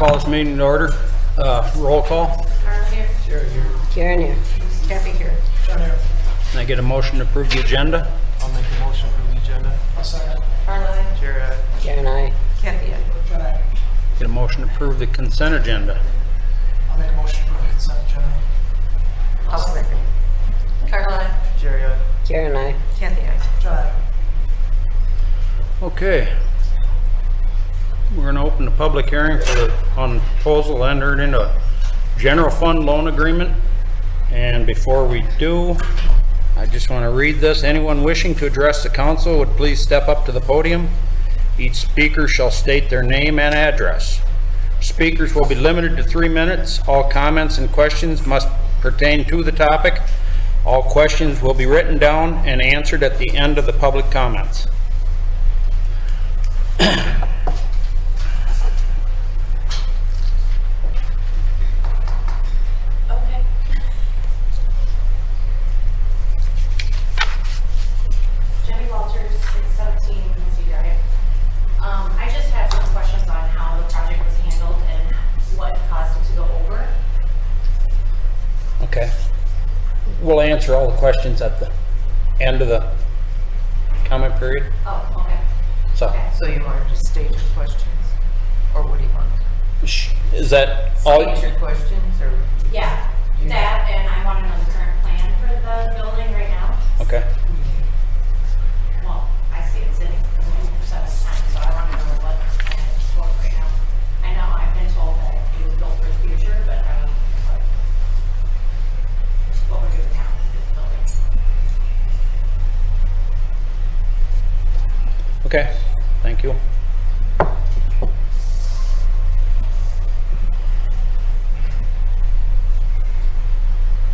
call this meeting to order. Roll call. Carla here. Jerry here. Karen here. Kathy here. John here. Can I get a motion to approve the agenda? I'll make a motion for the agenda. I'll second. Carla. Jerry, aye. Karen I. Kathy I. John, aye. Get a motion to approve the consent agenda. I'll make a motion for the consent agenda. I'll second. Carla. Jerry, aye. Karen I. Kathy I. John, aye. Okay. We're going to open the public hearing on proposal entered into a general fund loan agreement. And before we do, I just want to read this. Anyone wishing to address the council would please step up to the podium. Each speaker shall state their name and address. Speakers will be limited to 3 minutes. All comments and questions must pertain to the topic. All questions will be written down and answered at the end of the public comments. Okay. We'll answer all the questions at the end of the comment period. Oh, okay. So, Okay. So you want to just state your questions? Or what do you want? is that all? State your questions or? Yeah, that, and I want to know the current plan for the building right now. Okay. Well, I see it sitting for 7 times, so I want to know what plan is for right now. I know I've been told that it was built for the future, but I don't know what we're doing now with the building. Okay. Thank you.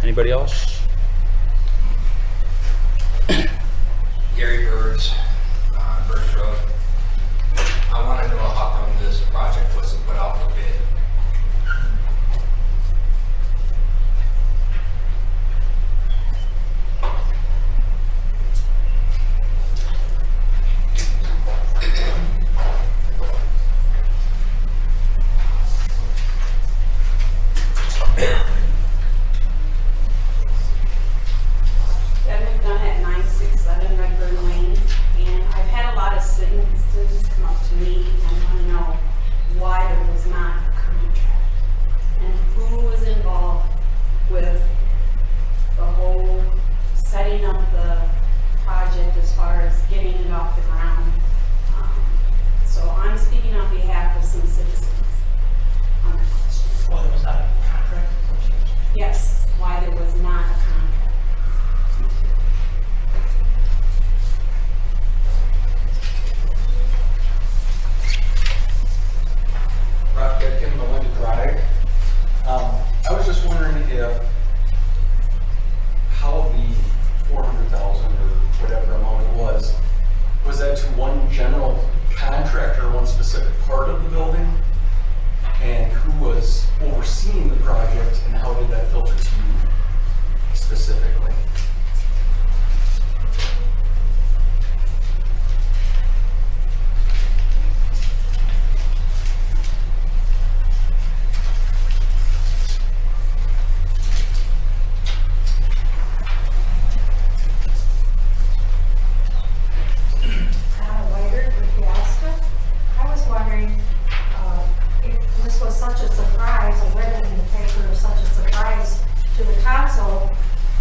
Anybody else? Gary Birds, Birds Road. I want to know how come this project wasn't put out for bid. Yes, why there was not a contract. Rob Getkin, Melinda Drive. I was just wondering if how the 400,000 or whatever amount it was that to one general contractor, one specific part of the building? And who was overseeing the project and how did that filter to you specifically? Later with Peosta. I was wondering if this was such a surprise, I read it in the paper, was such a surprise to the council,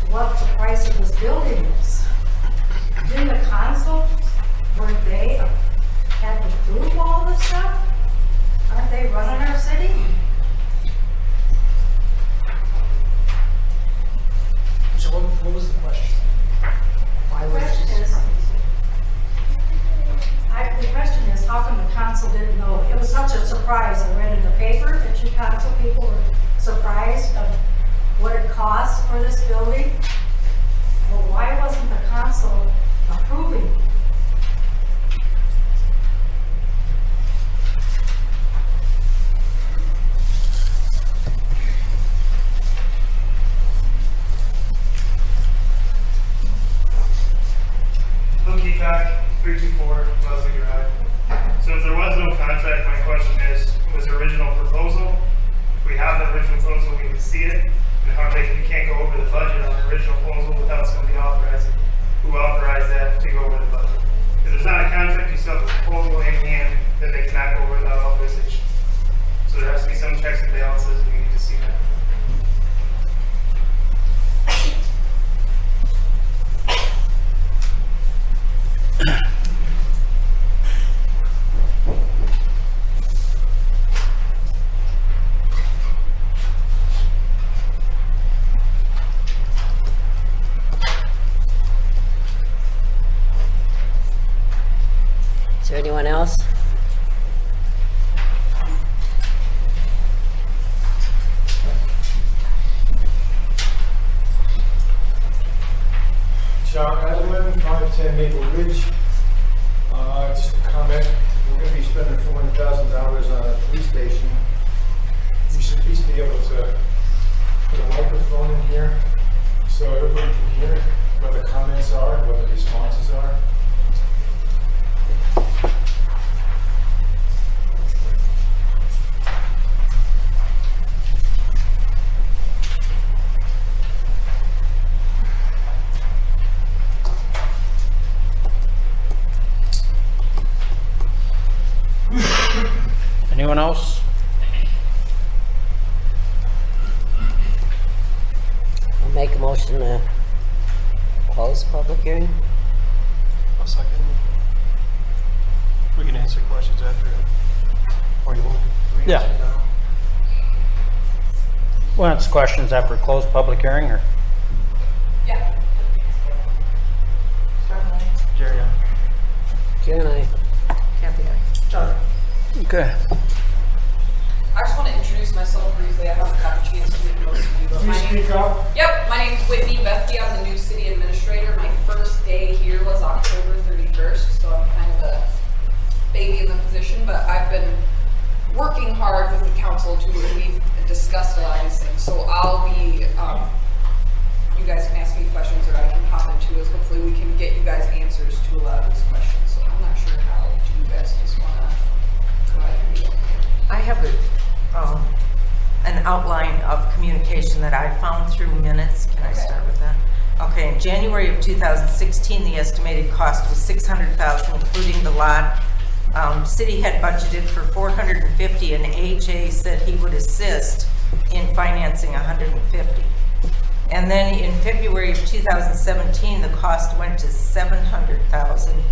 what the price of this building is. Didn't the council, were they had to approve all this stuff? Aren't they running our city? So what was the question? Why was Question this? is, the question is, how come the council didn't know? It was such a surprise. I read in the paper that you council people were surprised of what it costs for this building. Well, why wasn't the council approving? Peacock, 324 Leslie Drive. So if there was no contract, my question is, was the original proposal. If we have the original proposal, we can see it. And how big, you can't go over the budget on the original proposal without somebody authorizing, who authorized that to go over the budget. If there's not a contract, you still have a proposal in hand that they cannot go over without authorization. So there has to be some checks and balances, and we need to see that. Is there anyone else? John Edelman, 510 Maple Ridge. Just a comment, we're going to be spending $400,000 on a police station. We should at least be able to put a microphone in here so everybody can hear what the comments are and what the responses are. Anyone else? I'll make a motion to close public hearing. A second. We can answer questions after. Or you want? Yeah. Well, it's questions after closed public hearing, or? Yeah. Certainly. Jerry, Karen, I. Kathy, aye. John. Okay. I just want to introduce myself briefly. I haven't got a chance to meet most of you, but Please speak up. Yep, my name's Whitney Bethke. I'm the new city administrator. My first day here was October 31st, so I'm kind of a baby in the position, but I've been working hard with the council too, and we've discussed a lot of these things. So I'll be, you guys can ask me questions, or I can hop into it. Hopefully we can get you guys answers to a lot of these questions. So I'm not sure how do you guys just want to go ahead and do it. I have an outline of communication that I found through minutes. Can I start with that? Okay, in January of 2016, the estimated cost was $600,000, including the lot. City had budgeted for $450, and AJ said he would assist in financing $150. And then in February of 2017, the cost went to $700,000,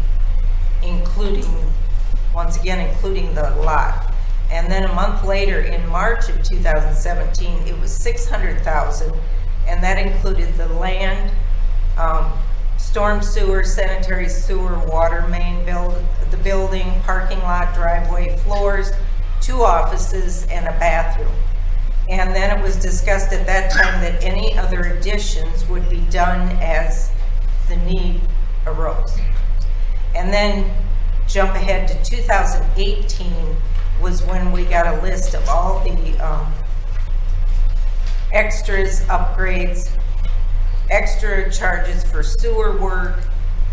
including, once again, including the lot. And then a month later, in March of 2017, it was $600,000, and that included the land, storm sewer, sanitary sewer, water main, the building, parking lot, driveway, floors, 2 offices, and a bathroom. And then it was discussed at that time that any other additions would be done as the need arose. And then jump ahead to 2018 was when we got a list of all the extras, upgrades, extra charges for sewer work,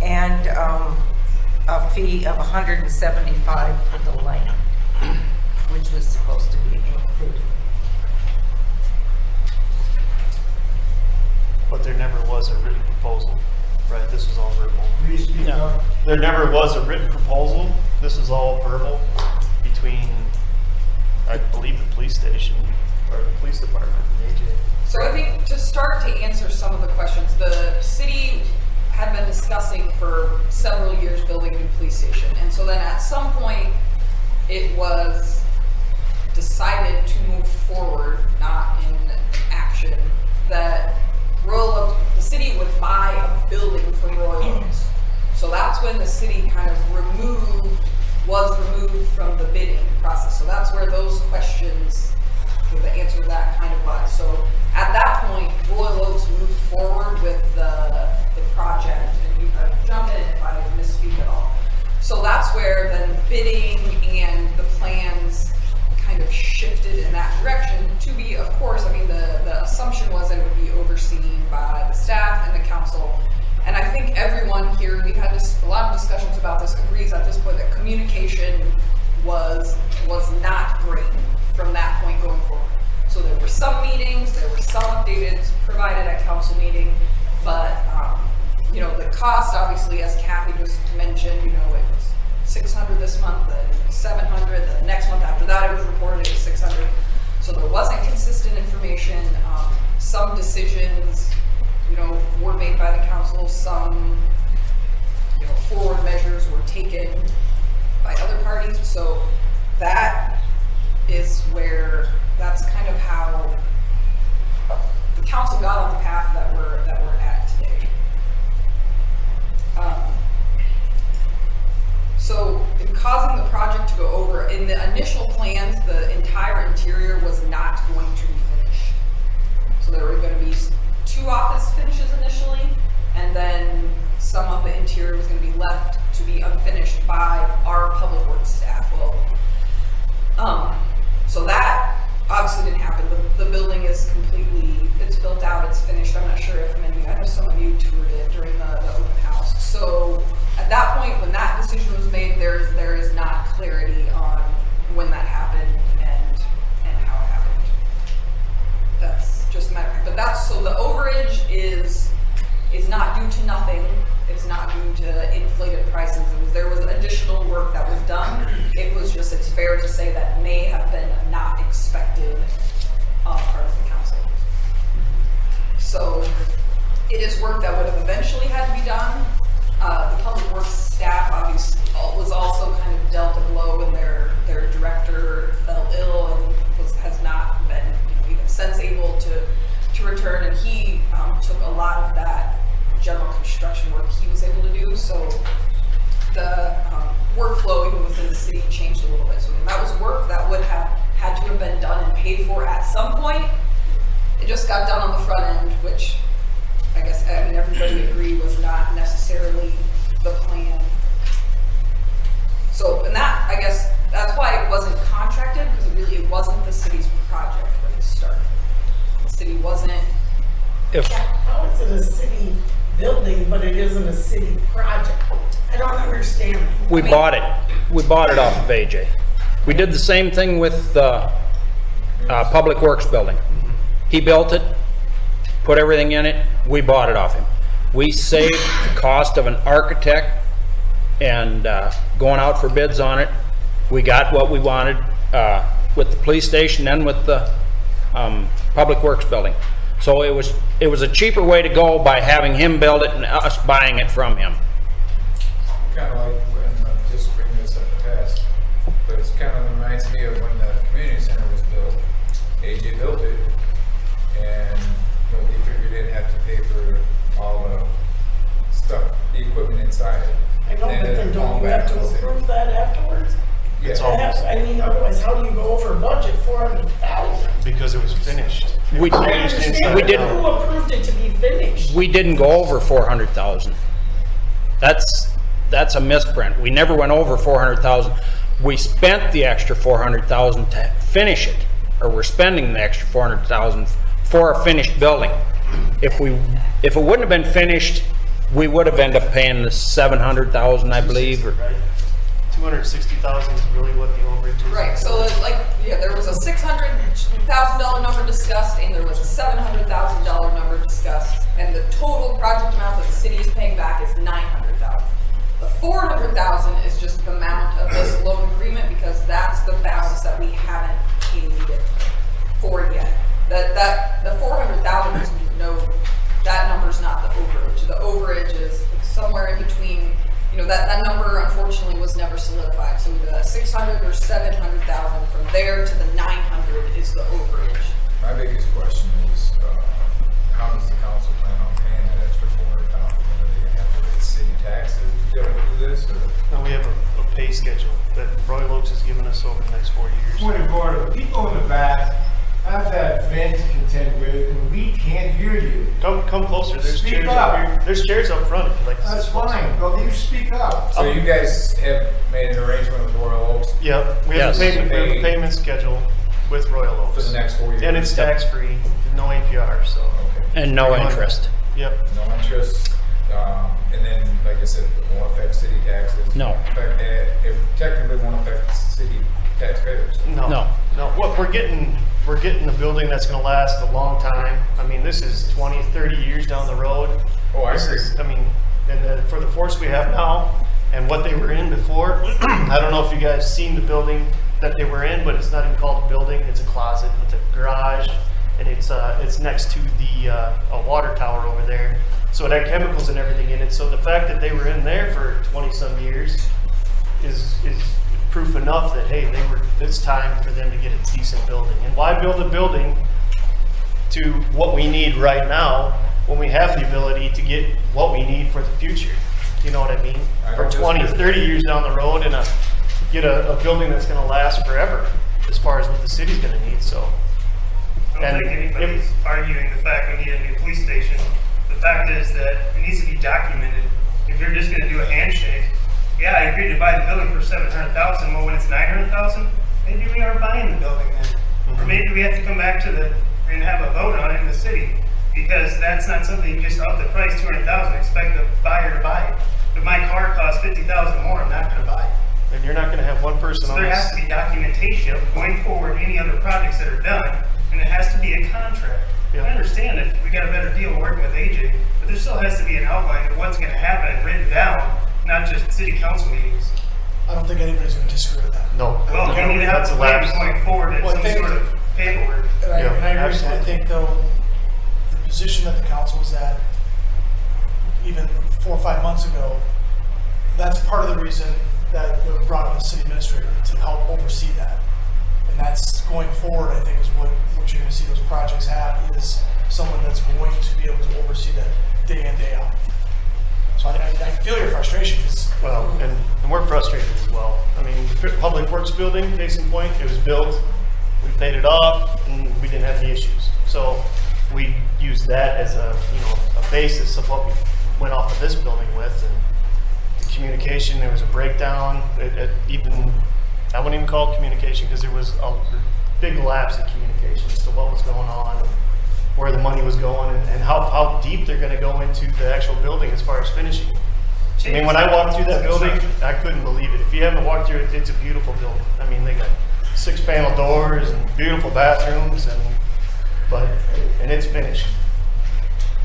and a fee of $175 for the land, which was supposed to be included. but there never was a written proposal, right? This was all verbal. Please speak up. There never was a written proposal. This is all verbal between, I believe, the police station or the police department and AJ. So I think to start to answer some of the questions, the city had been discussing for several years building a new police station. And so then at some point it was decided to move forward, not in action, that Royal Oaks, the city would buy a building from Royal Oaks. So that's when the city kind of was removed from the bidding process. So that's where those questions, the answer to that kind of lies. So at that point, Royal Oaks moved forward with the project, and you can jump in if I misspeak at all. So that's where then bidding and the plans kind of shifted in that direction to be, of course, I mean, the assumption was that it would be overseen by the staff and the council. And I think everyone here, we've had a lot of discussions about this, agrees at this point that communication was not great from that point going forward. So there were some meetings, there were some updated provided at council meeting, but, you know, the cost, obviously, as Kathy just mentioned, you know, it was 600 this month, then 700, the next month after that it was reported it was 600. So there wasn't consistent information. Some decisions, you know, were made by the council, some, you know, forward measures were taken by other parties. So that is where, that's kind of how the council got on the path that we're at today. So in causing the project to go over, in the initial plans, the entire interior was not going to be finished. So there were going to be 2 office finishes initially, and then some of the interior was going to be left to be unfinished by our public works staff. Well, so that obviously didn't happen. The building is completely, it's built out, it's finished. I'm not sure if many, I know some of you toured it during the open house. So at that point, when that decision was made, there is not clarity on when that happened and how it happened. That's just a matter of fact. But that's, so the overage is not due to nothing. It's not due to inflated prices. There was additional work that was done. It was just, it's fair to say that may have been not expected on part of the council. So it is work that would have eventually had to be done. The public works staff obviously was also kind of dealt a blow when their director fell ill and has not been, you know, even since able to return, and he took a lot of that general construction work he was able to do. So the workflow even within the city changed a little bit. So that was work that would have had to have been done and paid for at some point. It just got done on the front end, which I guess, I mean, everybody agreed was not necessarily the plan. So, and that, I guess, that's why it wasn't contracted, because it wasn't the city's project when it started. The city wasn't. How is it a city building, but it isn't a city project? I don't understand. We bought it. We bought it off of AJ. We did the same thing with the Public Works building. He built it, put everything in it, we bought it off him. We saved the cost of an architect and going out for bids on it. We got what we wanted with the police station and with the Public Works building. So it was a cheaper way to go by having him build it and us buying it from him. Kind of like when, just bringing this up the past, but it kind of reminds me of when the community center was built. AJ built it, and nobody figured they'd have to pay for all the stuff, the equipment inside it. I know, but then don't you have to approve that afterwards? Yes. I mean, otherwise, how do you go over budget 400,000? Because it was finished. We understand, we but didn't. who approved it to be finished? We didn't go over 400,000. That's a misprint. We never went over 400,000. We spent the extra 400,000 to finish it, or we're spending the extra 400,000 for a finished building. If it wouldn't have been finished, we would have ended up paying the 700,000, I believe. Or, right? 260,000 is really what the overage is. Right, so like, yeah, there was a $600,000 number discussed, and there was a $700,000 number discussed, and the total project amount that the city is paying back is $900,000. The $400,000 is just the amount of this loan agreement, because that's the balance that we haven't paid for yet. The $400,000 is that number's not the overage. The overage is somewhere in between. You know, that number unfortunately was never solidified. So the 600 or 700,000 from there to the 900 is the overage. My biggest question is, how does the council plan on paying that extra 400,000? Are they going to have to raise city taxes to go do this? Or? No, we have a pay schedule that Royal Oaks has given us over the next 4 years. Point of order, the people in the back have that vent to contend with, and we can't hear you. Come closer. There's Speak chairs up. up here. There's chairs up front if you'd like to That's sit closer. fine, well, you speak up. So you guys have made an arrangement with Royal Oaks Yep, we have, Yes. we have a payment schedule with Royal Oaks. for the next 4 years? And it's tax-free, no APR, so. Okay. and no interest. Yep. No interest, and then, like I said, it won't affect city taxes. No. It technically won't affect city taxpayers. No. No. No, what we're getting a building that's gonna last a long time. I mean, this is 20, 30 years down the road. Oh, I This agree. is- I mean, and for the force we have now and what they were in before, I don't know if you guys seen the building that they were in, but it's not even called a building. It's a closet with a garage, and it's next to the a water tower over there. So it had chemicals and everything in it. So the fact that they were in there for 20 some years is proof enough that, hey, it's time for them to get a decent building. And why build a building to what we need right now when we have the ability to get what we need for the future? You know what I mean? I For don't 20, disagree. 30 years down the road, and get a building that's gonna last forever as far as what the city's gonna need, so. I don't think anybody's arguing the fact we need a new police station. The fact is that it needs to be documented. If you're just gonna do a handshake, yeah, I agreed to buy the building for 700,000, well, when it's 900,000, maybe we aren't buying the building then. Or maybe we have to come back and have a vote on it in the city, because that's not something you just up the price 200,000, expect the buyer to buy it. If my car costs 50,000 more, I'm not gonna buy it. And you're not gonna have one person So on there has this. to be documentation going forward, any other projects that are done, and it has to be a contract. Yeah. I understand if we got a better deal working with AJ, but there still has to be an outline of what's gonna happen written down, not just city council meetings. I don't think anybody's going to disagree with that. No. Well, we need to have That's a a plan lapse. going forward and Well, I some think- sort of paperwork. And I, Yeah, and I agree. I absolutely. think though, the position that the council was at, even 4 or 5 months ago, that's part of the reason that we brought in the city administrator to help oversee that. And that's going forward, I think, is what you're going to see those projects have, is someone that's going to be able to oversee that day in, day out. So I feel your frustration, because Well, and we're frustrated as well. I mean, the Public Works building, case in point, it was built, we paid it off, and we didn't have any issues. So we used that as a basis of what we went off of this building with, and the communication, there was a breakdown, I wouldn't even call it communication, because there was a big lapse in communication as to what was going on, where the money was going, and how deep they're gonna go into the actual building as far as finishing. I mean, when I walked through that building, I couldn't believe it. If you haven't walked through it, it's a beautiful building. I mean, they got 6-panel doors and beautiful bathrooms, and it's finished.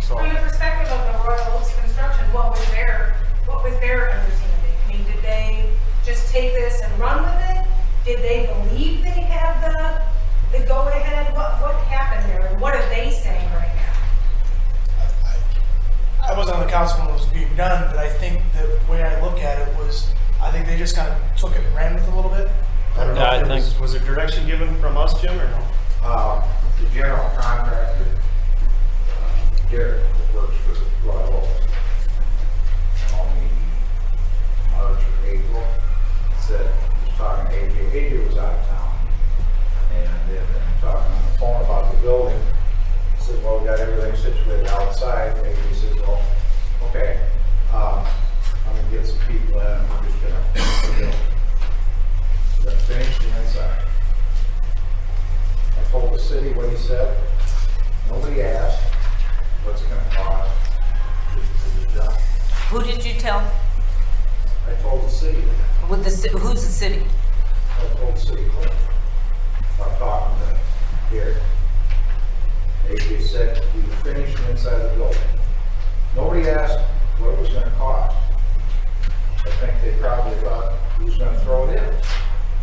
So, From the perspective of the Royal Oaks construction, what was their understanding? I mean, did they just take this and run with it? Did they believe they had the go-ahead? What happened there, and what are they saying right now? I was on the council when it was being done, but I think the way I look at it was, I think they just kind of took it and ran with it a little bit. I don't know Yeah, if I there was there direction given from us, Jim, or no? The general contractor, Garrett, that works for Royal Oaks, on the March or April, said, he was talking to AJ. AJ was out of town, and they've been talking on the phone about the building. He said, well, we got everything situated outside. Maybe he says, well, okay, I'm gonna get some people in, and we're just gonna finish the building. We're gonna finish the inside. I told the city what he said. Nobody asked what's it gonna cost. Just done. Who did you tell? I told the city, Who's the city? I told the city clerk about talking to Gary. They said we would finish the inside of the building. Nobody asked what it was gonna cost. I think they probably thought he was gonna throw it in.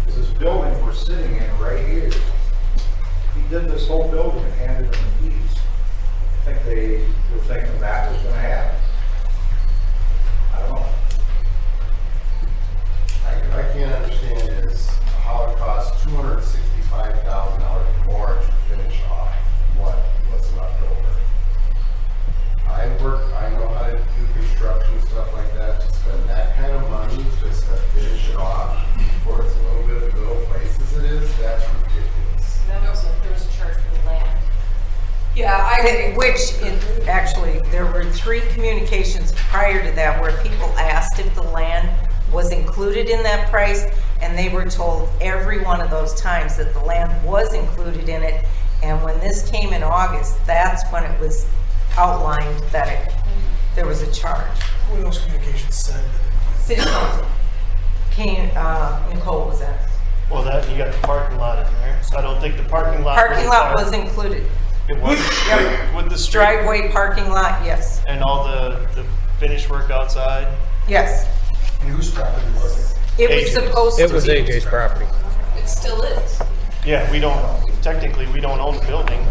Because this building we're sitting in right here, he did this whole building and handed them the keys. I think they were thinking that was gonna happen. I don't know. I can't understand is how it costs $265,000 more to finish off what's left over. I know how to do construction, stuff like that, to spend that kind of money just to finish it off for as little place as it is, that's ridiculous. And then there was a charge for the land. Yeah, I agree. Actually, there were 3 communications prior to that where people asked if the land was included in that price, and they were told every one of those times that the land was included in it. And when this came in August, that's when it was outlined that there was a charge. Who those communications said? City council. Nicole was at. Well, you got the parking lot in there. insurance. I don't think the parking lot. Parking lot was included. It was. Yep. With the street Driveway, parking lot, yes. and all the finished work outside. Yes. And whose property was it? It was AJ's. supposed to It was be. AJ's property. It still is. Yeah, we don't, technically, we don't own the building.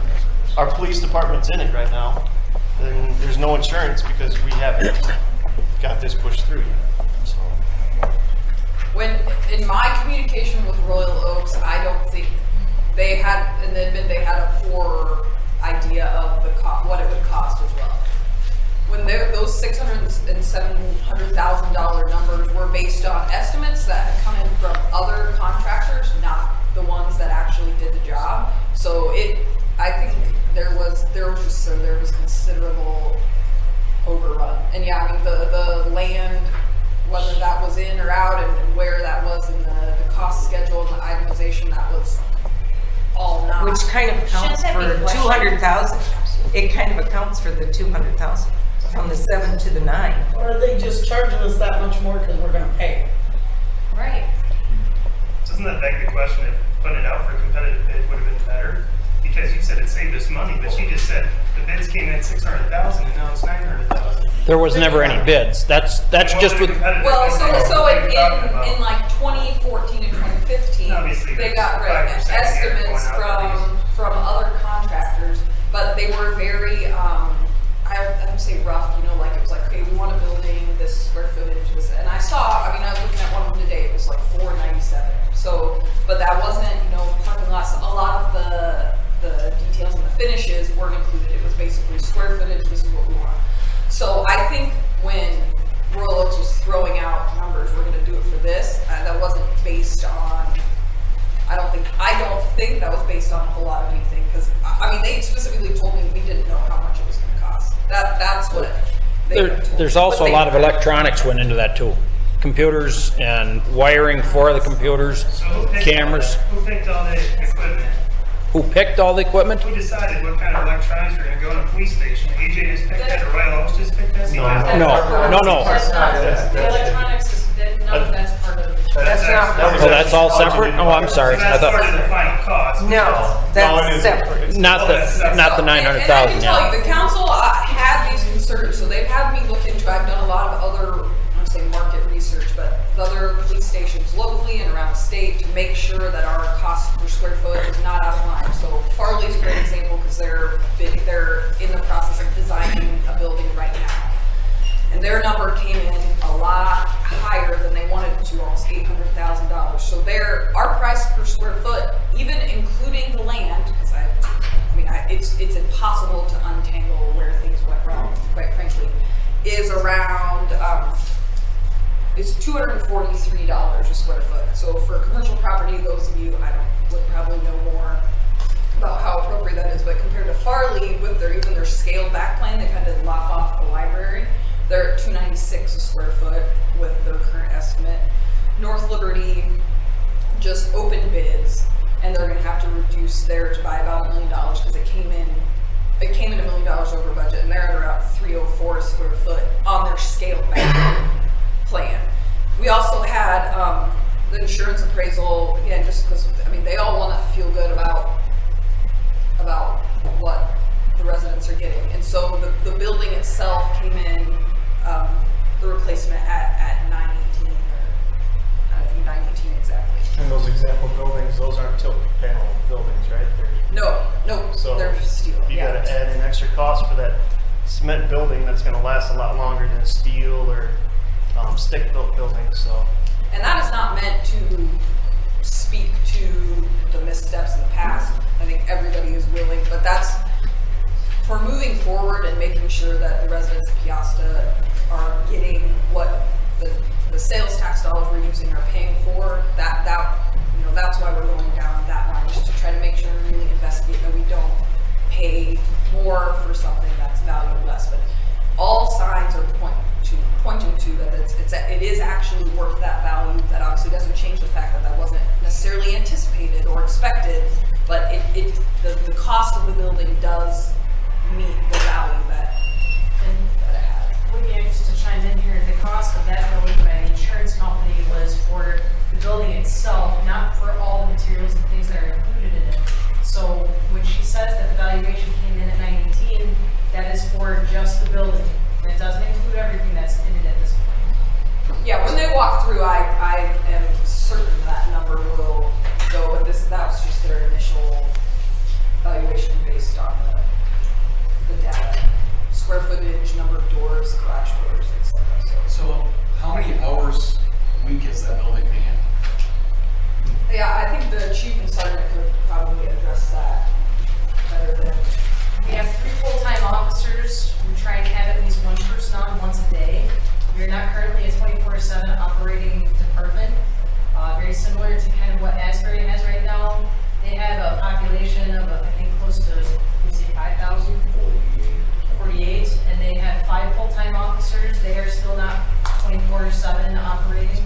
Our police department's in it right now. And there's no insurance because we haven't got this pushed through yet. So, When, in my communication with Royal Oaks, I don't think they had, and they had a poor idea of the what it would cost as well. When those $600,000 and $700,000 numbers were based on estimates that had come in from other contractors, not the ones that actually did the job. So I think there was considerable overrun. And yeah, I mean the land, whether that was in or out and where that was in the cost schedule and the itemization, that was all not. Which kind of accounts Shouldn't that for be questioned? 200,000. It kind of accounts for the 200,000 from the 7 to the 9. Or are they just charging us that much more because we're gonna pay? Right. Doesn't that beg the question if putting it out for a competitive bid would have been better? Because you said it saved us money, but she just said the bids came in at 600,000 and now it's 900,000. There was never any bids. That's just with, Well, so in like 2014 and 2015, Obviously, they got 5% estimates going up from other contractors, but they were very, I would say rough, you know, like it was like, okay, we want a building, this square footage, this, and I was looking at one of them today, it was like $497. So, but that wasn't, you know, parking lots, a lot of the details and the finishes weren't included. It was basically square footage, this is what we want. So I think when Royal Oaks was throwing out numbers, we're going to do it for this, that wasn't based on, I don't think that was based on a whole lot of anything, because, I mean, they specifically told me we didn't know how much it was going to cost. That's what they told me. there's also But a lot of electronics went into that too. Computers and wiring for the computers, So cameras. Who picked all the equipment? Who picked all the equipment? Who decided what kind of electronics were going to go in a police station? AJ just picked that, or Royal Oaks just picked that? No. That's not, the electronics is, none of that's part of. That's not. Oh, that's all separate? Oh, I'm sorry. So I that's part thought, of the final cost. No, that's separate. not the 900,000, And I can tell yeah. you, the council had these concerns, so they've had me look into, I've done a lot of other, I want to say market research, but the other police stations locally and around the state to make sure that our cost per square foot is not out of line. So Farley's a great example because they're in the process of designing a building right now. And their number came in a lot higher than they wanted to, almost $800,000. So our price per square foot, even including the land, because it's impossible to untangle where things went wrong, quite frankly, is around, it's $243 a square foot. So for commercial property, those of you, would probably know more about how appropriate that is, but compared to Farley, with even their scaled back plan, they kind of lop off the library. They're at $296 a square foot with their current estimate. North Liberty just opened bids, and they're going to have to reduce theirs by about $1 million because it came in $1 million over budget, and they're at around $304 a square foot on their scaled back plan. We also had the insurance appraisal, again, just because, they all want to feel good about what the residents are getting. And so the building itself came in, the replacement at $918, or I think $918 exactly. and those example buildings, those aren't tilt panel buildings, right? No, So they're steel. You Yeah. gotta add an extra cost for that cement building that's gonna last a lot longer than steel or stick-built buildings, so. And that is not meant to speak to the missteps in the past. I think everybody is willing, but that's for moving forward and making sure that the residents of Peosta are getting what the sales tax dollars we're using are paying for. That's why we're going down that line, just to try to make sure we really investigate that we don't pay more for something that's valued less. But all signs are pointing to that it is actually worth that value. That obviously doesn't change the fact that wasn't necessarily anticipated or expected, but the cost of the building does meet the value that it had. Again, just to chime in here, the cost of that building by the insurance company was for the building itself, not for all the materials and things that are included in they walk through, I am certain that number will go, but that was just their initial evaluation based on the data. Square footage, number of doors, garage doors, things like that. So how many hours a week is that building being? Yeah, I think the chief and sergeant could probably address that better than. We have 3 full-time officers. We try and have at least one person on once a day. We're not currently a 24/7 operating department. Very similar to kind of what Asbury has right now. They have a population of, I think, close to, we say 5,000? 48. And they have 5 full-time officers. They are still not 24/7 operating.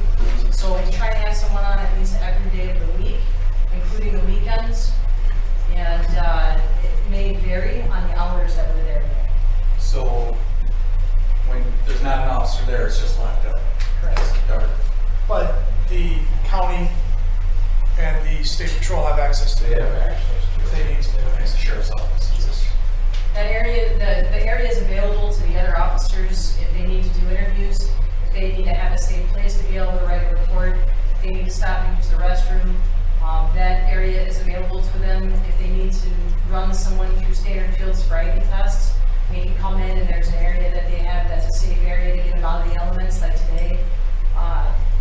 So we try to have someone on at least every day of the week, including the weekends. And it may vary on the hours that we're there. So when there's not an officer there, it's just locked up. Correct. It's dark. But the county and the state patrol have access to it. They have access to it. They need to. It's the sheriff's office. That area, the area is available to the other officers if they need to do interviews, if they need to have a safe place to be able to write a report, if they need to stop and use the restroom. That area is available to them. If they need to run someone through standard field sobriety tests, they can come in and there's an area that they have that's a safe area to get them out of the elements, like today.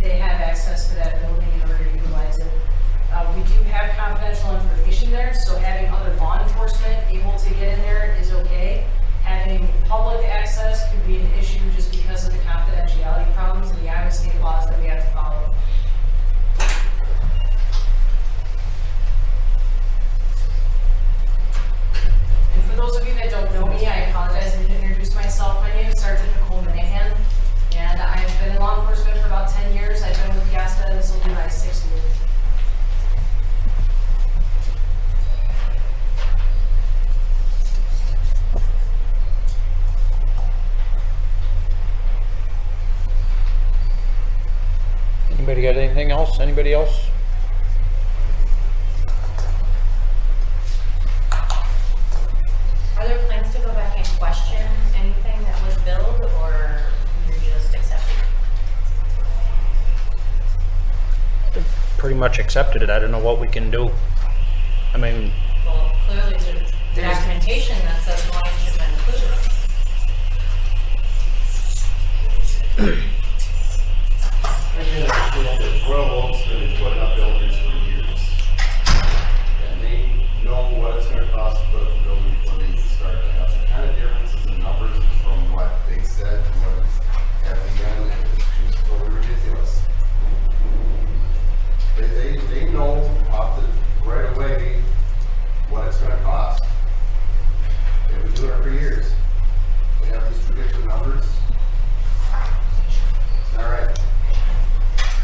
They have access to that building in order to utilize it. We do have confidential information there, so having other law enforcement able to get in there is okay. Having public access could be an issue just because of the confidentiality problems and the Iowa state laws that we have to follow. And for those of you that don't know me, I apologize, I didn't introduce myself. My name is Sergeant Nicole Minahan, and I've been in law enforcement for about 10 years. I've been with Peosta, and this will be my 6th year. Anybody got anything else? Anybody else? Are there plans to go back and question anything that was billed, or you're just accepting? Pretty much accepted it. I don't know what we can do. I mean, Well, clearly there's documentation that says lines have been included. Royal Oak's been putting up buildings for years. And they know what it's gonna cost to put up a building before they even start. They have the kind of differences in numbers from what they said to what is at the end, and it's just totally ridiculous. They know off the right away what it's gonna cost. They've been doing it for years. They have these ridiculous numbers. All right.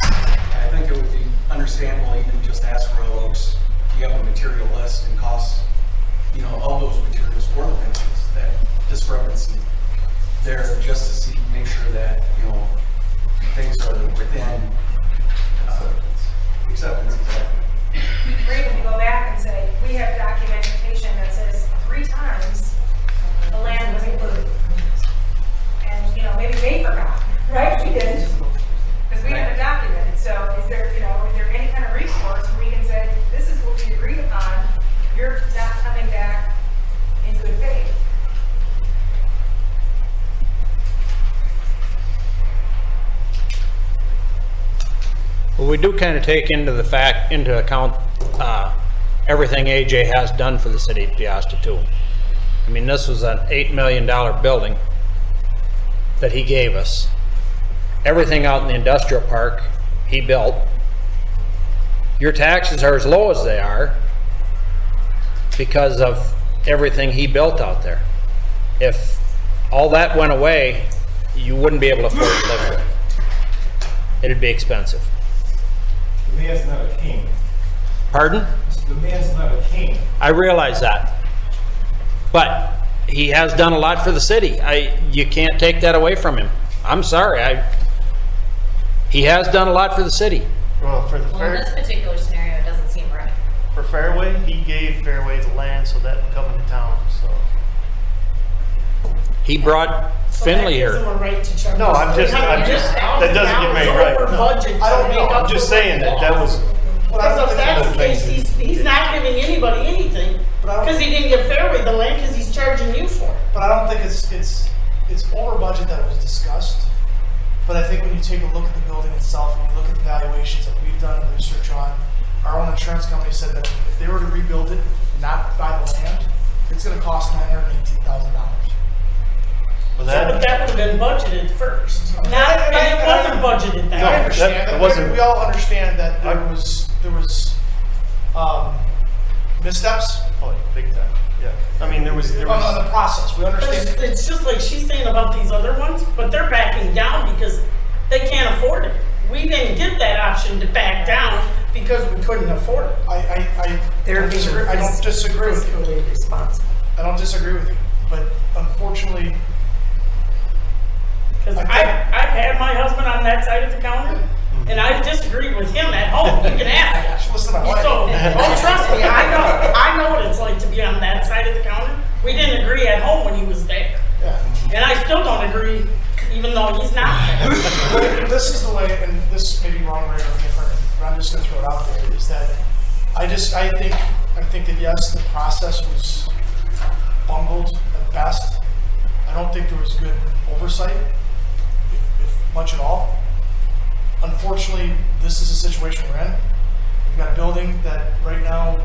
I think it would be understandable even just to ask Royal Oaks, you have a material list and costs, you know, all those materials for the fences, that discrepancy there, just to see, make sure that, you know, things are within acceptance. Exactly. Great, when you go back and say, we have documentation that says 3 times the land was included. And, you know, maybe they forgot, right? We didn't, because we have it documented. So is there, you know, is there any kind of resource where we can say, this is what we agreed upon, you're not coming back in good faith? well, we do kind of take into account everything AJ has done for the city of Peosta too. I mean, this was an $8 million building that he gave us. Everything out in the industrial park he built. Your taxes are as low as they are because of everything he built out there. If all that went away, you wouldn't be able to afford to live there. It'd be expensive. The man's not a king. Pardon? The man's not a king. I realize that. But he has done a lot for the city. You can't take that away from him. I'm sorry. He has done a lot for the city. Well, for the Well, in this particular scenario, it doesn't seem right. for Fairway, he gave Fairway the land so that would come into town, so. He brought Finley Gives them here. a right to charge. No, I'm just, that doesn't get me right. Over budget. I don't know. I'm just saying that was, Because if that's the case, he's not giving anybody anything, because he didn't give Fairway the land, because he's charging you for it. But I don't think it's over budget that was discussed. But I think when you take a look at the building itself and you look at the valuations that we've done research on, our own insurance company said that if they were to rebuild it and not buy the land, it's going to cost $918,000. was But that, that would have been budgeted first. And it wasn't budgeted that. No, I understand that that. wasn't- We all understand that there was missteps oh, big time, yeah. I mean, there was, on the process. We But understand. it's just like she's saying about these other ones, but they're backing down because they can't afford it. We didn't get that option to back down because we couldn't afford it. I They're don't being disagree. I don't disagree with you. fiscally responsible. I don't disagree with you, but unfortunately, Because I've had my husband on that side of the counter, and I've disagreed with him at home. You can ask him. listen to my wife. So, trust me, I know what it's like to be on that side of the counter. We didn't agree at home when he was there. Yeah. And I still don't agree, even though he's not there. This is the way, and this may be wrong, right, or different, but I'm just going to throw it out there, is that I think that yes, the process was bungled at best. I don't think there was good oversight, if much at all. Unfortunately, this is a situation we're in. We've got a building that right now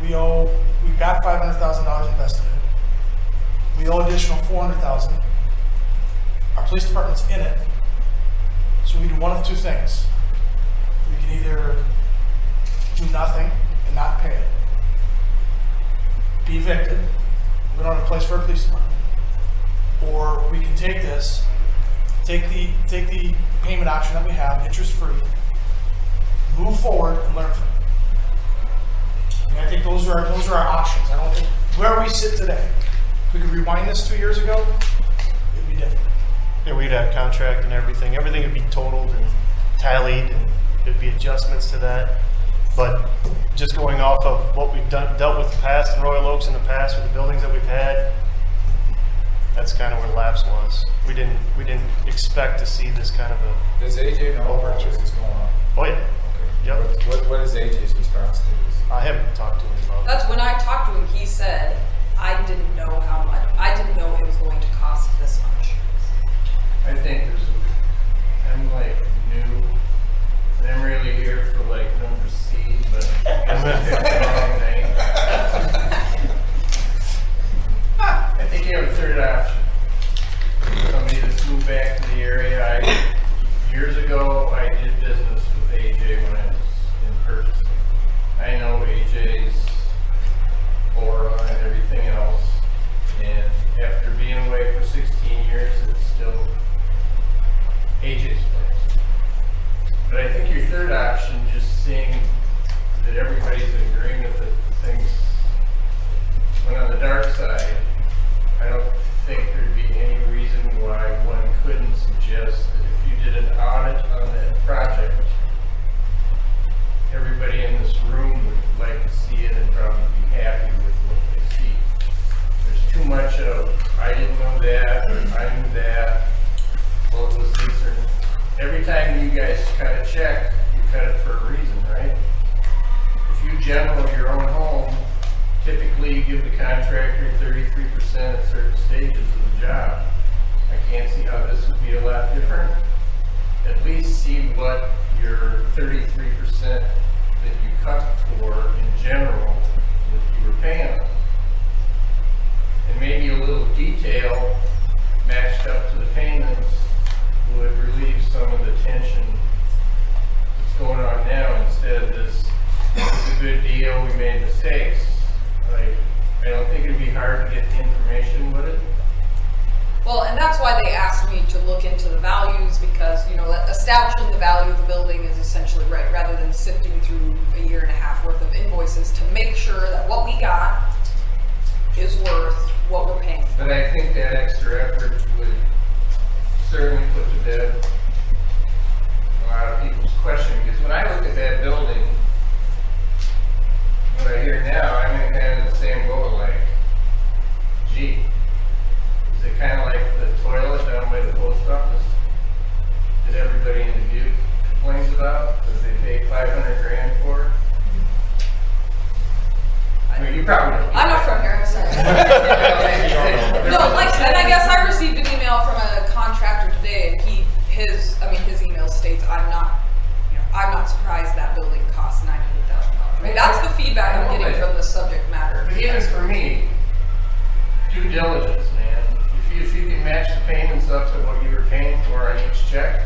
we've got $500,000 invested in it. We owe additional $400,000. Our police department's in it. So we do one of two things. We can either do nothing and not pay it, be evicted, we don't have a place for a police department, or we can take this, take the payment option that we have, interest-free, move forward and learn from it. And I think those are our options. I don't think where we sit today. If we could rewind this 2 years ago, it'd be different. yeah, we'd have contract and everything would be totaled and tallied, and there'd be adjustments to that. But just going off of what we've dealt with the past in Royal Oaks in the past with the buildings that we've had, that's kind of where the lapse was. We didn't expect to see this kind of a. Does AJ know what this is going on? Oh yeah. Okay. Yep. What is AJ's response to this? I haven't talked to him about it. That's when I talked to him, he said, I didn't know how much, I didn't know it was going to cost this much. I think I'm like new, and I'm really here for like number C, but I guess I picked the wrong thing. I think you have a third option. Somebody that's moved back to the area. Years ago, I did business with AJ when I was in purchasing. I know AJ's aura and everything else, and after being away for 16 years, it's still AJ's place. But I think your third option, just seeing that everybody's in agreement that things went on the dark side, I don't think there'd be any reason why one couldn't suggest that if you did an audit on that project, everybody in this room would like to see it and probably be happy with what they see. There's too much of, I didn't know that, or I knew that, well, it was this, or every time you guys cut a check, you cut it for a reason, right? If you general your own home, typically you give the contractor 33% at certain stages of the job. I can't see how this would be a lot different. At least see what your 33% that you cut for in general that you were paying on. And maybe a little detail matched up to the payments would relieve some of the tension that's going on now, instead of this, it's a good deal, we made mistakes. I don't think it'd be hard to get the information, would it? Well, and that's why they asked me to look into the values, because, you know, establishing the value of the building is essentially right, rather than sifting through a year and a half worth of invoices to make sure that what we got is worth what we're paying. But I think that extra effort would certainly put to bed a lot of people's question, because when I look at that building, what I hear now, I'm in kind of the same boat, like, gee, is it kind of like I mean, his email states, I'm not surprised that building costs $900,000. I mean, that's the feedback I'm getting from the subject matter. But even for me, due diligence, man. If you can match the payments up to what you were paying for on each check,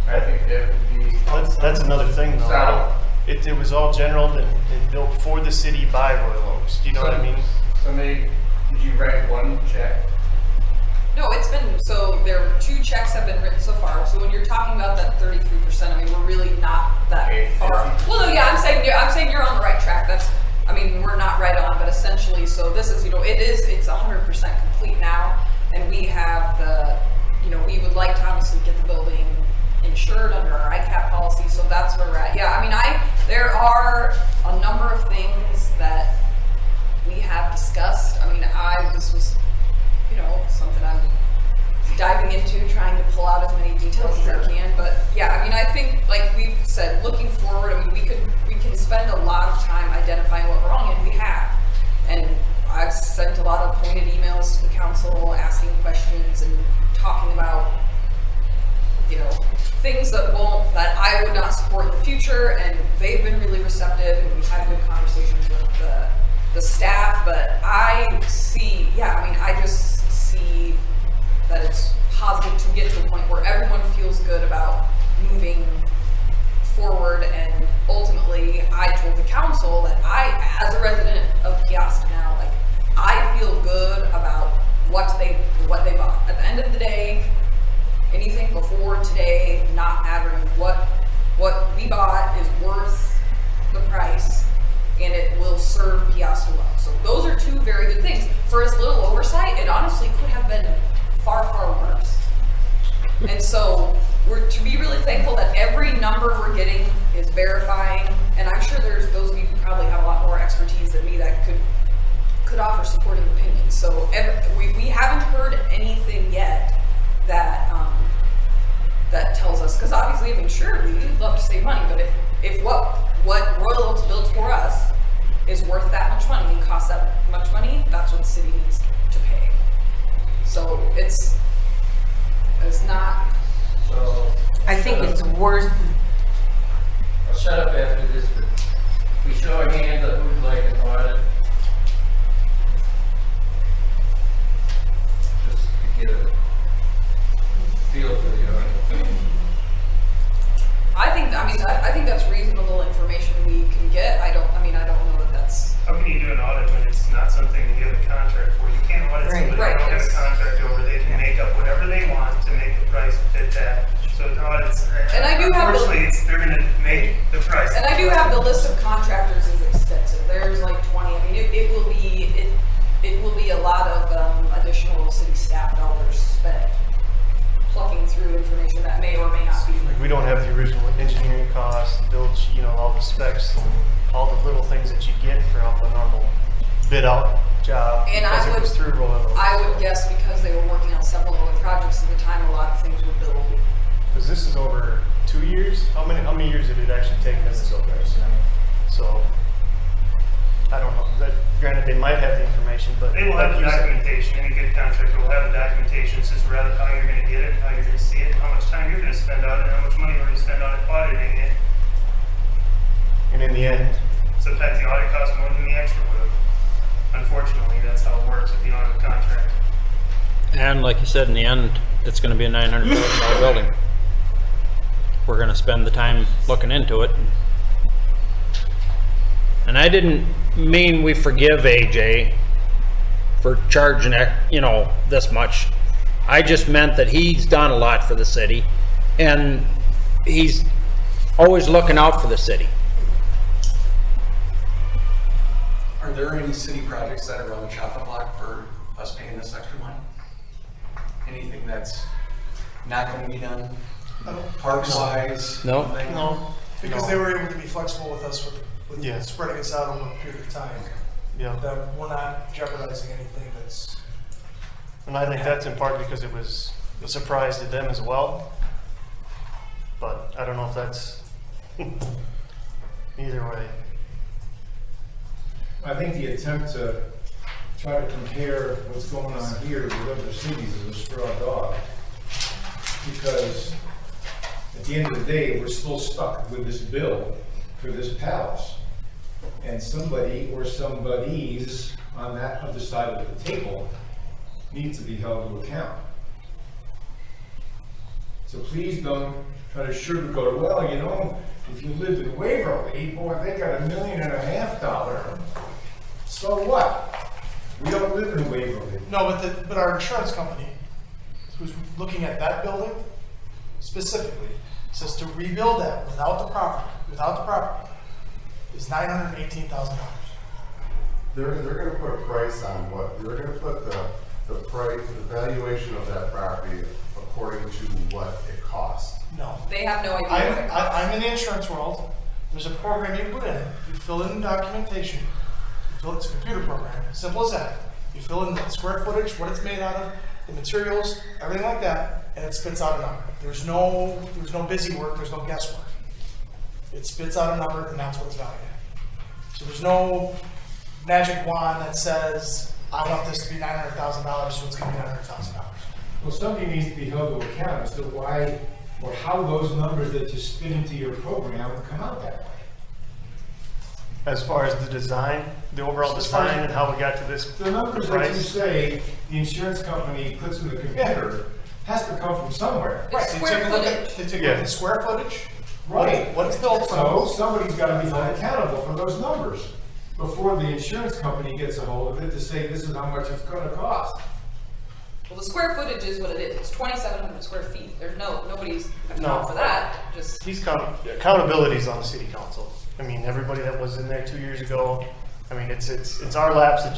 I think that would be. That's another thing though. Solid. It was all general and built for the city by Royal Oaks. Do you know what I mean? Somebody, did you write one check? No, it's been, so there were 2 checks have been written so far. So when you're talking about that 33%, I mean, we're really not that far. Well, no, yeah, I'm saying you're on the right track. That's, I mean, we're not right on, but essentially, so this is, it's 100% complete now. And we have we would like to obviously get the building insured under our ICAP policy. So that's where we're at. Yeah, I mean, there are a number of things that we have discussed. I mean, this was, something I'm diving into, trying to pull out as many details as I can. But yeah, I mean, I think, like we've said, looking forward, I mean, we can spend a lot of time identifying what we're wrong, and we have. And I've sent a lot of pointed emails to the council, asking questions and talking about, things that I would not support in the future, and they've been really receptive, and we've had good conversations with the staff. But I just see that it's positive to get to a point where everyone feels good about moving forward. And ultimately, I told the council that as a resident of Peosta now, like, I feel good about what they bought. At the end of the day, anything before today, not mattering, what we bought is worth the price, and it will serve Peosta well. So those are 2 very good things. For as little oversight, it honestly could have been far, far worse. And so we're to be really thankful that every number we're getting is verifying, and I'm sure there's those of you who probably have a lot more expertise than me that could offer supporting opinions. So we haven't heard anything yet that that tells us, because obviously, I mean, sure, we'd love to save money, but if what Royal Oaks built for us is worth that much money and costs that much money, that's what the city needs to pay. So it's not. So I think it's worth. I'll shut up after this, but if we show a hand of who'd like an audit, just to get a feel for the audit. I think that's reasonable information we can get. I don't know that that's. How can you do an audit when it's not something that you have a contract for? You can't audit somebody who don't have a contract over. They can make up whatever they want to make the price fit that. So the audits, and I do unfortunately, they're going to make the price. And I do have the list of contractors is extensive. There's like 20. I mean, it will be a lot of additional city staff dollars spent plucking through information that may or may not be. Like, we don't have the original engineering costs, build, all the specs, and all the little things that you get for a normal bid out job. And because it was through Royal Oaks. I would guess because they were working on several other projects at the time, a lot of things were billed. Because this is over 2 years. How many years did it actually take this? So I don't know. Granted, they might have the information, but they will have the documentation. Any good contractor will have the documentation. It's just rather how you're going to get it, how you're going to see it, and how much time you're going to spend on it, and how much money you're going to spend on it auditing it. And in the end, sometimes the audit costs more than the extra would have. Unfortunately, that's how it works if you don't have a contract. And like you said, in the end, it's going to be a $900,000 building. We're going to spend the time looking into it. And I didn't mean we forgive AJ for charging, this much. I just meant that he's done a lot for the city, and he's always looking out for the city. Are there any city projects that are on the chopping block for us paying this extra money? Anything that's not going to be done? Parks-wise? No. No, because they were able to be flexible with us with spreading us out over a period of time. Yeah. That we're not jeopardizing anything that's. And I think that's in part because it was a surprise to them as well. But I don't know if that's either way. I think the attempt to try to compare what's going on here with other cities is a straw dog. because at the end of the day, we're still stuck with this bill for this palace. And somebody or somebodies on that other side of the table needs to be held to account. So please don't try to sugarcoat it. Well, you know, if you lived in Waverly, boy, they got $1.5 million. So what? We don't live in Waverly. No, but our insurance company, who's looking at that building specifically, says to rebuild that without the property, is $918,000. They're gonna put a price on what, they're gonna put the price, the valuation of that property according to what it costs. No. They have no idea. I'm in the insurance world. There's a program you put in. You fill in documentation. It's a computer program. Simple as that. You fill in the square footage, what it's made out of, the materials, everything like that, and it spits out a number. There's no busy work. There's no guesswork. It spits out a number, and that's what it's valued at. So there's no magic wand that says, I want this to be $900,000, so it's going to be $900,000. Well, somebody needs to be held to account as to why or how those numbers that you spit into your program come out that way. As far as the design, the overall design and how we got to this The numbers that you say the insurance company puts in the computer has to come from somewhere. Right. They take a look at the square footage. Right. What it's built from. So somebody's got to be held accountable for those numbers before the insurance company gets a hold of it to say this is how much it's going to cost. Well, the square footage is what it is. It's 2,700 square feet. There's nobody's account for that. Just accountability's on the city council. I mean, everybody that was in there 2 years ago. I mean, it's our lapse of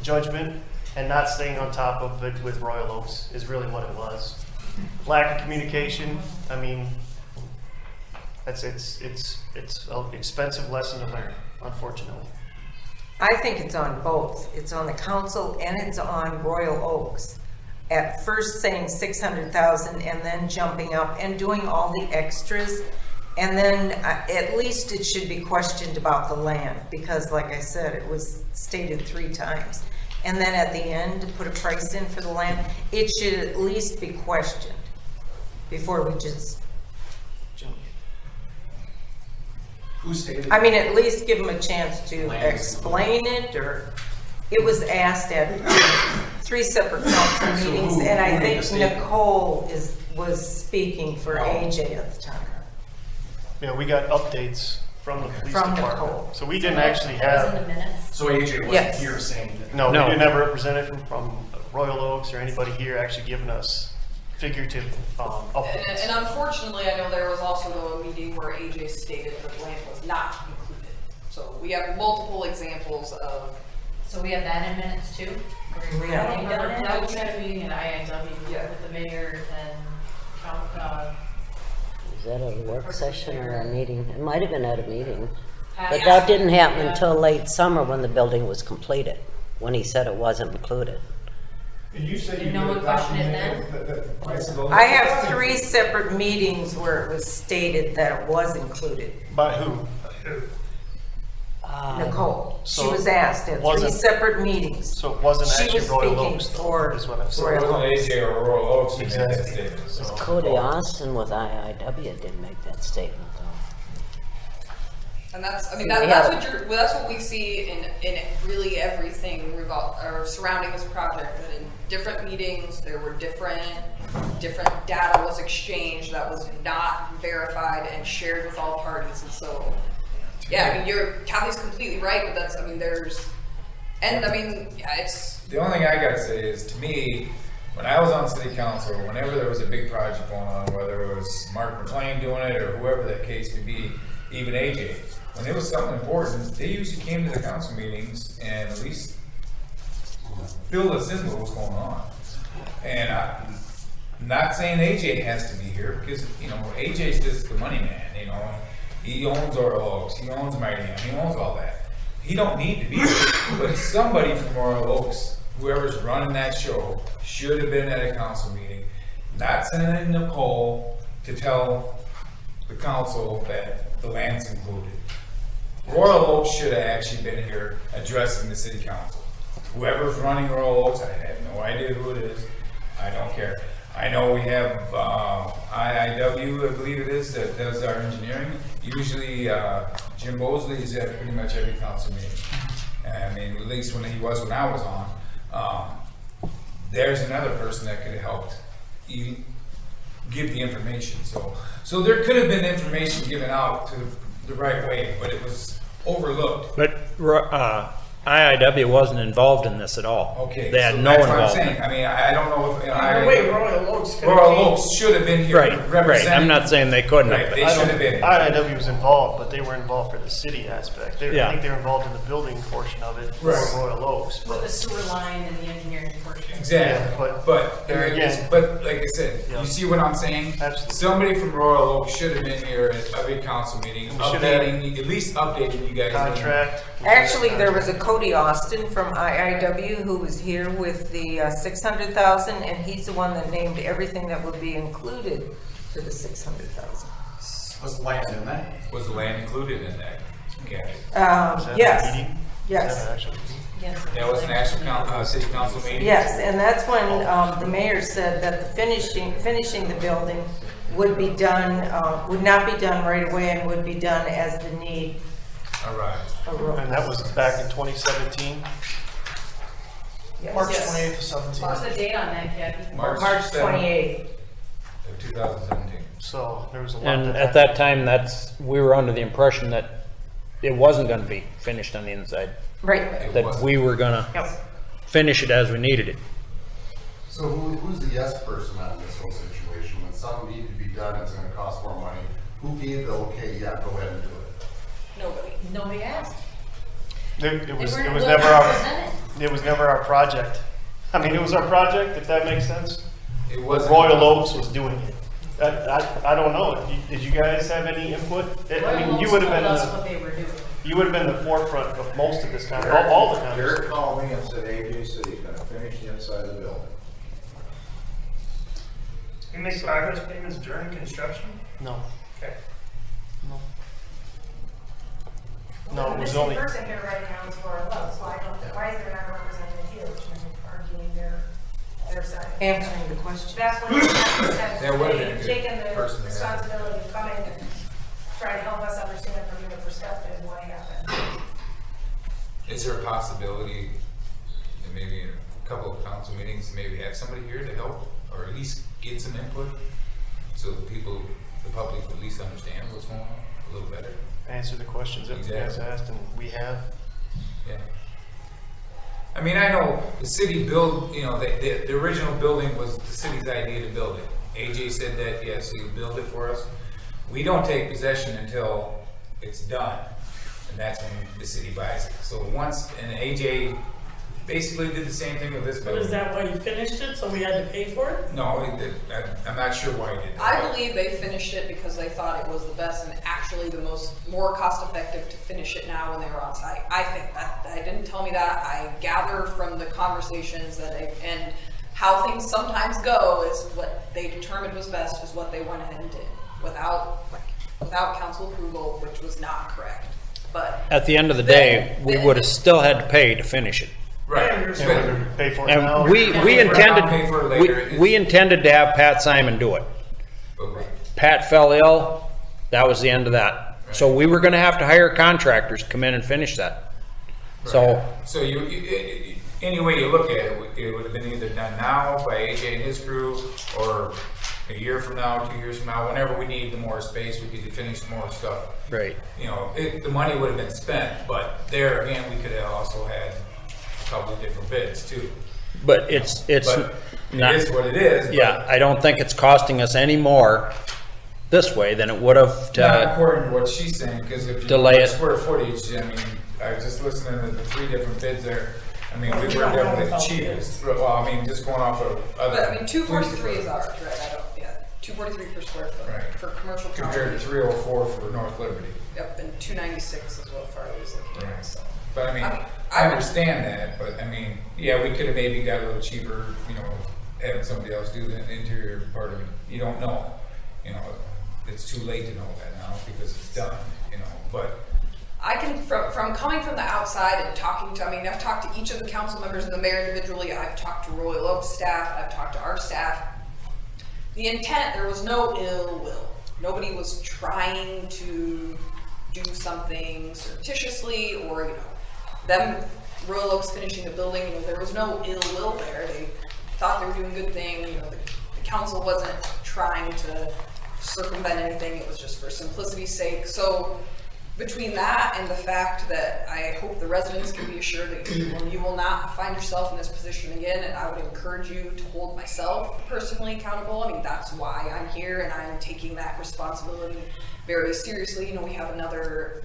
judgment, and not staying on top of it with Royal Oaks is really what it was. Lack of communication. I mean, it's an expensive lesson to learn, unfortunately. I think it's on both. It's on the council and it's on Royal Oaks. At first saying 600,000 and then jumping up and doing all the extras. And then at least it should be questioned about the land because like I said, it was stated 3 times. And then at the end to put a price in for the land, it should at least be questioned before we just jump. Who stated? I mean, at least give them a chance to explain it, or it was asked at 3 separate council meetings, and I think Nicole was speaking for AJ at the time. Yeah, we got updates from the police From department. Nicole. So we didn't actually have. So AJ wasn't here saying that? No, we didn't have a representative from Royal Oaks or anybody here actually giving us figurative updates. and unfortunately, I know there was also a meeting where AJ stated that land was not included. So we have multiple examples of. So we have that in minutes too? Yeah. That was at a meeting at IIW with the mayor and Is that a work session or a meeting? It might have been at a meeting. But Yeah. that didn't happen until late summer when the building was completed, when he said it wasn't included. And you said Did you no did one a question it document that the price of the I have 3 separate meetings where it was stated that it was included. By who? Nicole. She so was asked at 3 wasn't- separate meetings. So it wasn't She actually was Royal speaking Oaks, for though, is what I'm So saying. it wasn't AJ or Royal Oaks who made that Exactly. statement. So. Cody Austin with IIW did make that statement, though. And that's, I mean, Yeah. that's what we see in really everything surrounding this project. That in different meetings, there were different data was exchanged that was not verified and shared with all parties. And so, yeah, I mean, Kathy's completely right, but that's, I mean, it's. The only thing I gotta say is, to me, when I was on city council, whenever there was a big project going on, whether it was Mark McLean doing it or whoever that case may be, even AJ, when it was something important, they usually came to the council meetings and at least filled us in what was going on. And I'm not saying AJ has to be here because, you know, AJ's just the money man, you know. He owns Royal Oaks, he owns Mighty, he owns all that. He don't need to be here, but somebody from Royal Oaks, whoever's running that show, should have been at a council meeting, not sending Nicole to tell the council that the land's included. Royal Oaks should have actually been here addressing the city council. Whoever's running Royal Oaks, I have no idea who it is. I don't care. I know we have IIW, I believe it is, that does our engineering. Usually Jim Bosley is at pretty much every council meeting. I mean, at least when he was when I was on. There's another person that could have helped give the information. So there could have been information given out to the right way, but it was overlooked. But IIW wasn't involved in this at all. Okay, They had so no that's what I'm involvement. saying. I mean, I don't know if Either way, Royal Oaks could have Royal came. Oaks should have been here Right, representing. I'm not saying they couldn't have. Right, but- they should have been. IIW was involved, but they were involved for the city aspect. Yeah. I think they were involved in the building portion of it for Right. Royal Oaks. With the sewer line and the engineering portion. Exactly, Yeah, but there again- but like I said, Yeah. you see what I'm saying? Absolutely. Somebody from Royal Oak should have been here at every council meeting, We should have updating, at least updating you guys. Contract. Actually, there was a Cody Austin from IIW who was here with the 600,000, and he's the one that named everything that would be included to the 600,000. Was land in that? Was the land included in that? Okay. Was that a Yes, meeting? Was yes. that an actual meeting? Yes. That was an actual city council meeting? Yes, and that's when the mayor said that the finishing the building would be done, would not be done right away and would be done as the need Arise. arose. And that was back in 2017. Yes. March Yes. 28th of 17. What's the date on that, Kathy? March 7th 28th. of 2017. So there was a lot. And at that time, we were under the impression that it wasn't gonna be finished on the inside. Right. That we were gonna finish it as we needed it. So who's the yes person on this whole situation? When something needed to be done, it's gonna cost more money. Who gave the okay, yeah, go ahead and do it? Nobody. Nobody asked. It was They weren't never our represented. it was never our project. I mean, it was our project, if that makes sense. It But was Royal Oaks was doing it. I don't know. Did you guys have any input? I mean, you would have been Royal Oaks told us what they were doing. you would have been the forefront of most of this all the time. Derek called me and said AJ said he's gonna finish the inside of the building. You make progress payments during construction? No. Okay. No, it The was missing only. person here right now is Royal Oaks, so I don't, why is there not a representative here, which is arguing their side? Answering the question. That's when the have There would have been a good taken the person to have. responsibility of coming and trying to help us understand from your perspective what happened. Is there a possibility that maybe in a couple of council meetings, maybe have somebody here to help, or at least get some input, so the people, the public at least understand what's going on a little better? Answer the questions that you guys asked, and we have. Yeah. I mean, I know the city built, you know, the original building was the city's idea to build it. AJ said that, yes, he'll build it for us. We don't take possession until it's done, and that's when the city buys it. So once, and AJ basically did the same thing with this But building. is that why you finished it, so we had to pay for it? No, he did. I'm not sure why he did that. I believe they finished it because they thought it was the best and actually the more cost effective to finish it now when they were on site. I think that. They didn't tell me that. I gather from the conversations and how things sometimes go is what they determined was best is what they went ahead and did without council approval, which was not correct. But At the end of the day, we would have still had to pay to finish it. Right. Pay for it now. And we Pay intended, for it later. we intended to have Pat Simon do it. Okay. Pat fell ill, that was the end of that. So we were gonna have to hire contractors to come in and finish that. So, So any way you look at it, it would have been either done now by AJ and his crew, or a year from now, 2 years from now, whenever we need the more space, we could finish more stuff. right. You know, the money would have been spent, but there again, we could have also had a couple of different bids too. But it's But not. it is what it is. but Yeah, I don't think it's costing us any more this way than it would have Not to, according to what she's saying, because if you delay look at it. square footage, I mean, I was just listening to the 3 different bids there. I mean, we You were don't know definitely the about cheapest. Well, I mean, just going off of other. But I mean, 243 is ours, right? I don't, yeah, 243 per square foot Right. for commercial. Compared to 304 for North Liberty. Yep, and 296 is what Farley was looking at. So. But I mean, I I understand that, but I mean, yeah, we could have maybe got a little cheaper, you know, having somebody else do the interior part of it. You don't know, you know, it's too late to know that now because it's done, you know, but. I can, from coming from the outside and talking to, I mean, I've talked to each of the council members and the mayor individually. I've talked to Royal Oak staff. I've talked to our staff. the intent, there was no ill will. Nobody was trying to do something surreptitiously, or, you know, them, Royal Oaks finishing the building, you know, there was no ill will there. They thought they were doing a good thing. You know, the council wasn't trying to circumvent anything. It was just for simplicity's sake. So between that and the fact that I hope the residents can be assured that you will not find yourself in this position again, and I would encourage you to hold myself personally accountable. I mean, that's why I'm here, and I'm taking that responsibility very seriously. You know, we have another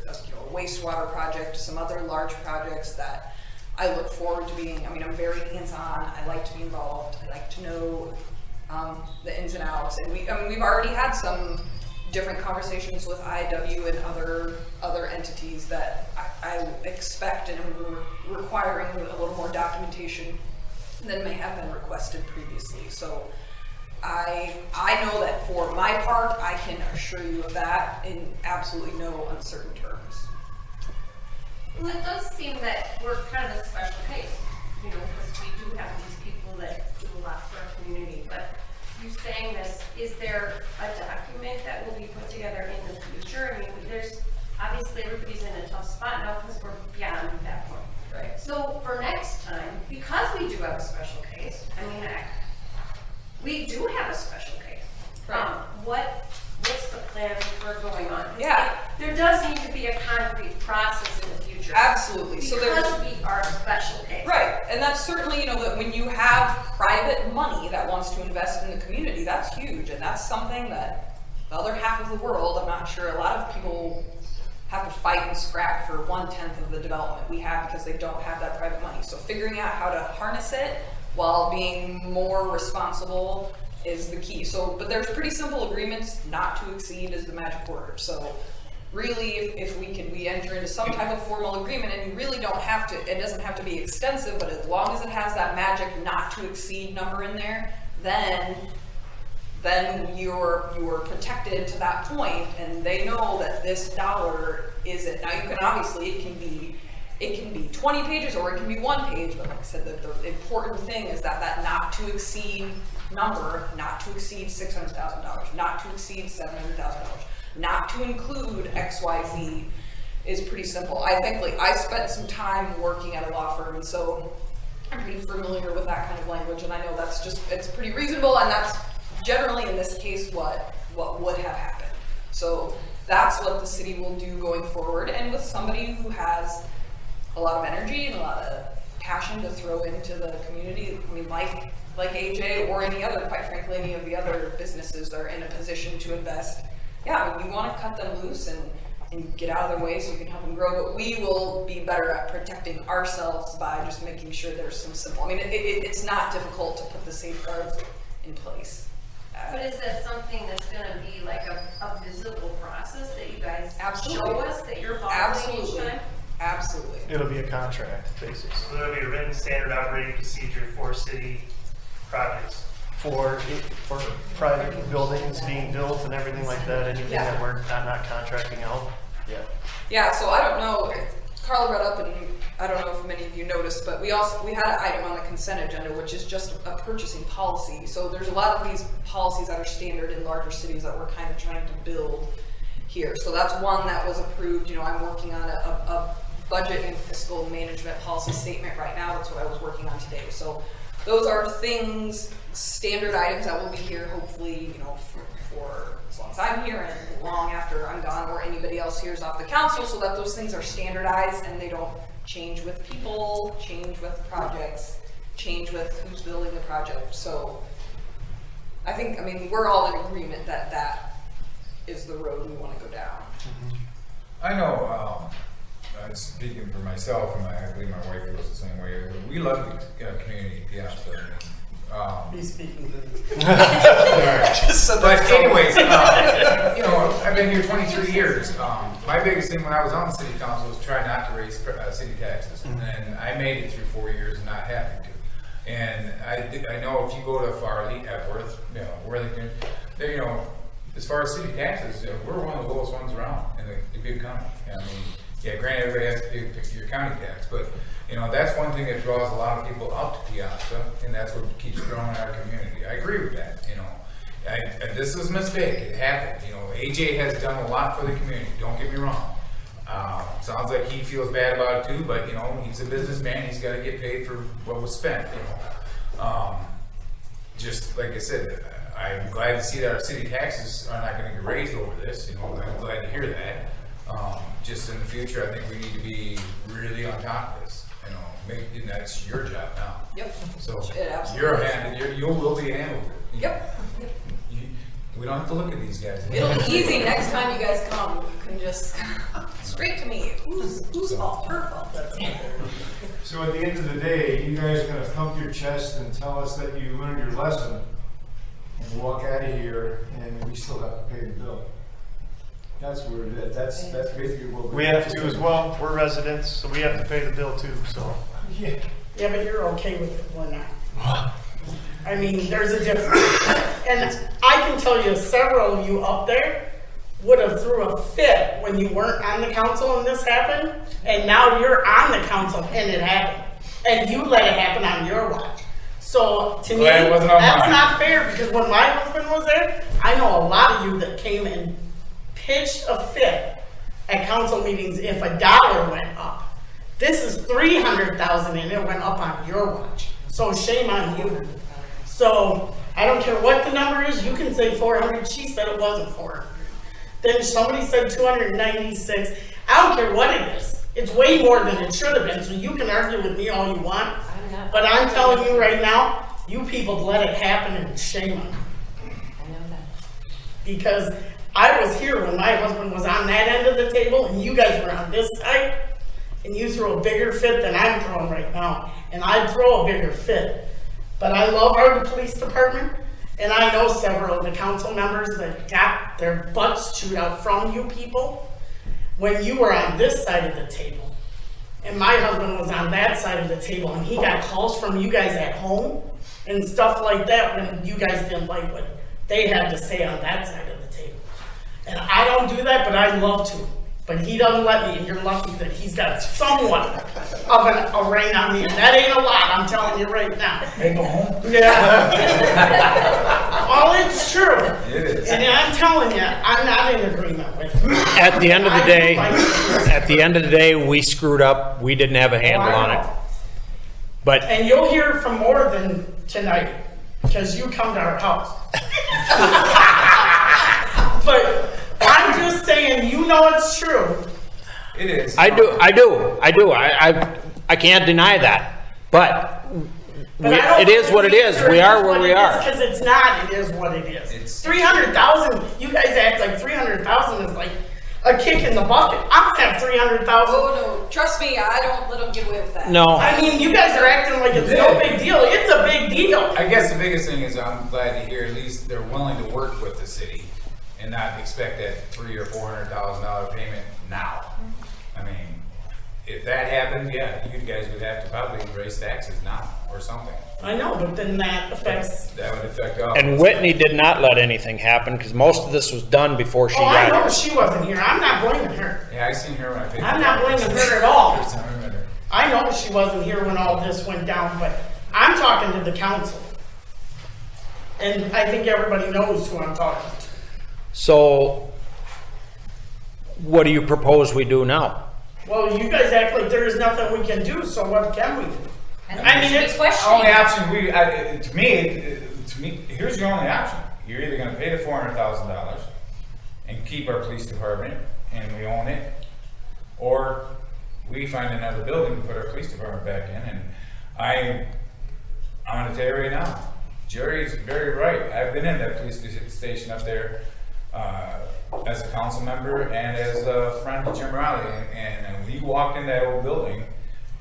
wastewater project, some other large projects that I look forward to being, I mean, I'm very hands-on. I like to be involved. I like to know the ins and outs. And we've already had some different conversations with IW and other entities that I expect and am requiring a little more documentation than may have been requested previously. So I know that for my part, I can assure you of that in absolutely no uncertain terms. Well, it does seem that we're kind of a special case, you know, because we do have these people that do a lot for our community. But you saying this, is there a document that will be put together in the future? I mean, there's obviously everybody's in a tough spot now because we're beyond that point. Right. So for next time, because we do have a special case, I mean, we do have a special case. Right. What's the plan for going on? Yeah. There does need to be a concrete process in the future. Absolutely. Because So we are a special case. Right, and that's certainly, you know, that when you have private money that wants to invest in the community, that's huge, and that's something that the other half of the world, I'm not sure, a lot of people have to fight and scrap for 1/10 of the development we have because they don't have that private money. So figuring out how to harness it while being more responsible is the key. So, but there's pretty simple agreements. Not to exceed is the magic word. So really, if we enter into some type of formal agreement, and you really don't have to, it doesn't have to be extensive, but as long as it has that magic not to exceed number in there, then you're protected to that point, and they know that this dollar is it. Now you can obviously, it can be 20 pages or it can be 1 page, but like I said, the important thing is that not to exceed number, not to exceed $600,000, not to exceed $700,000, not to include XYZ is pretty simple. I think, like, I spent some time working at a law firm, and so I'm pretty familiar with that kind of language, and I know that's just, it's pretty reasonable, and that's generally in this case what would have happened. So that's what the city will do going forward, and with somebody who has a lot of energy and a lot of passion to throw into the community. I mean, like AJ or any other, quite frankly, any of the other businesses that are in a position to invest. Yeah, I mean, you want to cut them loose and get out of their way so you can help them grow, but we will be better at protecting ourselves by just making sure there's some simple, I mean, it's not difficult to put the safeguards in place. But is that something that's going to be like a visible process that you guys Absolutely. show us that you're following each time? Absolutely. It'll be a contract basis. So there'll be a written standard operating procedure for city projects. For private buildings being built and everything like that, anything Yeah. that we're not contracting out. Yeah. Yeah, so I don't know, Carla brought up, and I don't know if many of you noticed, but we had an item on the consent agenda, which is just a purchasing policy. So there's a lot of these policies that are standard in larger cities that we're kind of trying to build here. So that's one that was approved. You know, I'm working on a budget and fiscal management policy statement right now. That's what I was working on today. So those are things, standard items that will be here hopefully, you know, for as long as I'm here and long after I'm gone or anybody else here is off the council, so that those things are standardized and they don't change with people, change with projects, change with who's building the project. So I think, I mean, we're all in agreement that that is the road we want to go down. I know, speaking for myself, and I believe my wife feels the same way, we love the community, Peosta. He's speaking to But anyways, you know, I've been here 23 years. My biggest thing when I was on the city council was try not to raise city taxes. And I made it through 4 years and not having to. And I know if you go to Farley, Epworth, you know, Worthington, you know, as far as city taxes, we're one of the lowest ones around in the big county. I mean, yeah, granted, everybody has to pay your county tax, but you know, that's one thing that draws a lot of people out to Peosta, and that's what keeps growing our community. I agree with that, you know. This is a mistake, it happened, you know, AJ has done a lot for the community, don't get me wrong. Sounds like he feels bad about it too, but you know, he's a businessman, he's gotta get paid for what was spent, you know. Just like I said, I'm glad to see that our city taxes are not gonna get raised over this, you know, I'm glad to hear that. Just in the future, I think we need to be really on top of this, you know, and that's your job now. Yep. So, It absolutely you're is. handed, you will be handled. Yep. We don't have to look at these guys. It'll be easy next time you guys come. You can just straight to me. Whose fault? Her fault. So at the end of the day, you guys are gonna thump your chest and tell us that you learned your lesson and walk out of here and we still have to pay the bill. That's where it is. That's basically what We have to as well. We're residents, so we have to pay the bill too, so. Yeah. Yeah, but you're okay with it, we're not. I mean, there's a difference. And I can tell you several of you up there would have threw a fit when you weren't on the council and this happened, and now you're on the council and it happened. And you let it happen on your watch. So to me, Glad it wasn't on that's mine. not fair, because when my husband was there, I know a lot of you that came and pitched a fit at council meetings if $1 went up. This is $300,000 and it went up on your watch. So shame on you. So I don't care what the number is, you can say 400, she said it wasn't 400. Then somebody said 296, I don't care what it is. It's way more than it should have been, so you can argue with me all you want. But I'm telling you right now, you people let it happen and shame on you. I know that. Because I was here when my husband was on that end of the table and you guys were on this side, and you throw a bigger fit than I'm throwing right now. And I'd throw a bigger fit. But I love our police department, and I know several of the council members that got their butts chewed out from you people when you were on this side of the table. And my husband was on that side of the table, and he got calls from you guys at home and stuff like that when you guys didn't like what they had to say on that side of the table. And I don't do that, but I'd love to. But he doesn't let me, and you're lucky that he's got somewhat of a reign on me. And that ain't a lot, I'm telling you right now. Hey, go home. Yeah. Well, it's true. It is. And I'm telling you, I'm not in agreement with you. At the end of the day, we screwed up. We didn't have a handle on it. But And you'll hear from more than tonight, because you come to our house. But I'm just saying, you know it's true. It is. I do. I can't deny that. But it is what it is. We are where we are. Because it's not. It is what it is. It's 300,000. You guys act like 300,000 is like a kick in the bucket. I don't have 300,000. Oh no, trust me, I don't let them get away with that. No. I mean, you guys are acting like it's no big deal. It's a big deal. I guess the biggest thing is I'm glad to hear at least they're willing to work with the city and not expect that $300,000 or $400,000 payment now. I mean, if that happened, yeah, you guys would have to probably raise taxes now or something. I know, but then that affects. That would affect all. And Whitney did not let anything happen because most of this was done before she Oh, I got know here. she wasn't here. I'm not blaming her. Yeah, I seen her when I paid. I'm not blaming her at all. First time I met her. I know she wasn't here when all this went down, but I'm talking to the council. And I think everybody knows who I'm talking to. So, what do you propose we do now? Well, you guys act like there is nothing we can do, so what can we do? I mean, it's The only option to me, here's your only option. You're either gonna pay the $400,000 and keep our police department and we own it, or we find another building to put our police department back in. And I'm gonna tell you right now, Jerry's very right. I've been in that police station up there as a council member and as a friend of Jim Riley, and when you walked in that old building,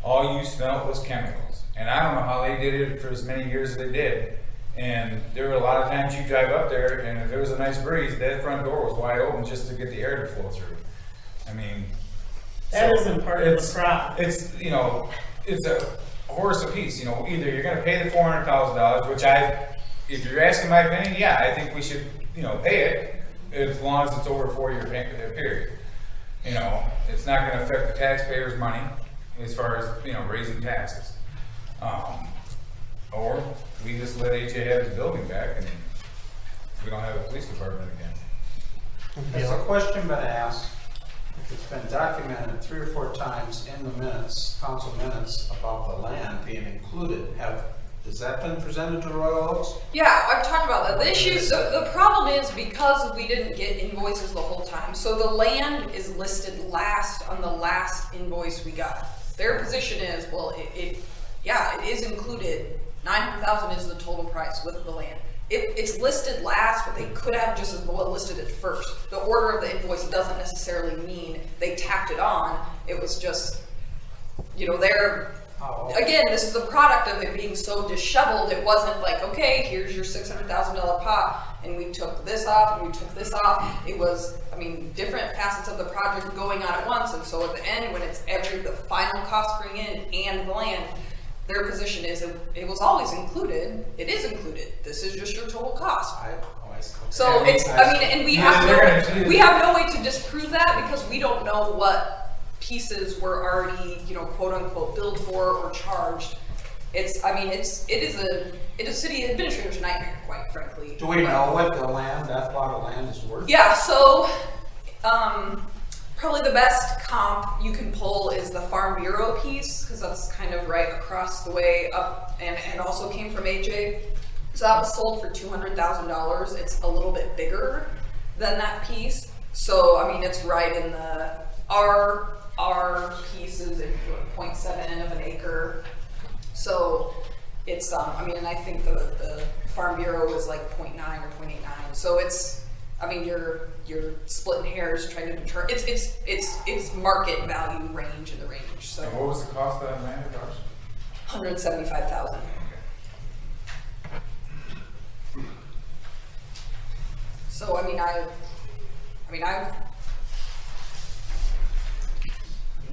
all you smelled was chemicals. And I don't know how they did it for as many years as they did. And there were a lot of times you drive up there, and if there was a nice breeze, that front door was wide open just to get the air to flow through. I mean, That isn't part of the problem. It's, you know, it's a horse apiece. You know, either you're going to pay the $400,000, which if you're asking my opinion, yeah, I think we should, you know, pay it as long as it's over a 4-year period. You know, it's not going to affect the taxpayers' money as far as, you know, raising taxes. Or we just let HA have his building back and we don't have a police department again. Has the question been asked, if it's been documented 3 or 4 times in the minutes, council minutes, about the land being included, has that been presented to Royal Oaks? Yeah, I've talked about that. The issue, the problem is because we didn't get invoices the whole time. So the land is listed last on the last invoice we got. Their position is, well, yeah, it is included. 900,000 is the total price with the land. It's listed last, but they could have just as well listed it first. The order of the invoice doesn't necessarily mean they tacked it on. It was just, you know, again, this is a product of it being so disheveled. It wasn't like, okay, here's your $600,000 pot, and we took this off, and we took this off. It was, I mean, different facets of the project going on at once, and so at the end, when it's the final cost bring in and the land, their position is it was always included. It is included. This is just your total cost. So it's, I mean, and we have no way to disprove that because we don't know what pieces were already, you know, quote unquote billed for or charged. It's, I mean, it is a city administrator's nightmare, quite frankly. Do we know what that plot of land is worth? Yeah, so probably the best comp you can pull is the Farm Bureau piece, because that's kind of right across the way up, and also came from AJ. So that was sold for $200,000. It's a little bit bigger than that piece. So, I mean, it's right in the, our piece is in 0.7 of an acre. So it's, I mean, and I think the Farm Bureau was like 0.9 or 0.89. So it's, I mean, you're splitting hairs trying to determine, it's market value range in the range. So. And what was the cost of that land, Josh? $175,000. So I mean,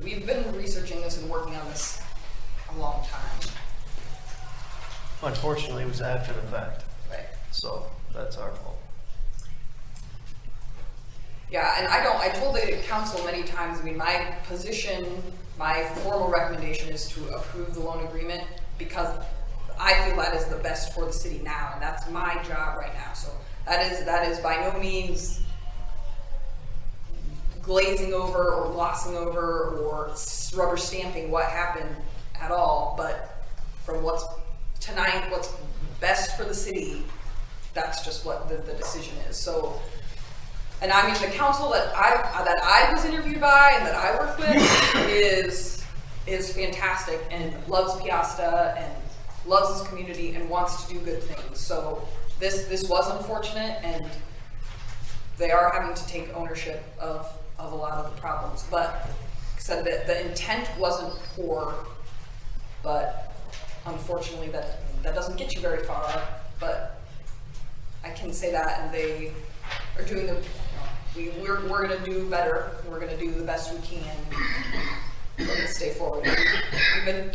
we've been researching this and working on this a long time. Unfortunately, it was after the fact. Right. So that's our fault. Yeah, and I told the council many times, I mean, my position, my formal recommendation is to approve the loan agreement because I feel that is the best for the city now, and that's my job right now. So that is by no means glazing over or glossing over or rubber stamping what happened at all, but from what's best for the city, that's just what the decision is. So, and I mean, the council that I was interviewed by and that I work with is fantastic and loves Peosta and loves this community and wants to do good things. So this was unfortunate, and they are having to take ownership of a lot of the problems. But like I said, that the intent wasn't poor, but unfortunately that doesn't get you very far. But I can say that, and they are doing we're going to do better. We're going to do the best we can. We're going to stay forward. We've been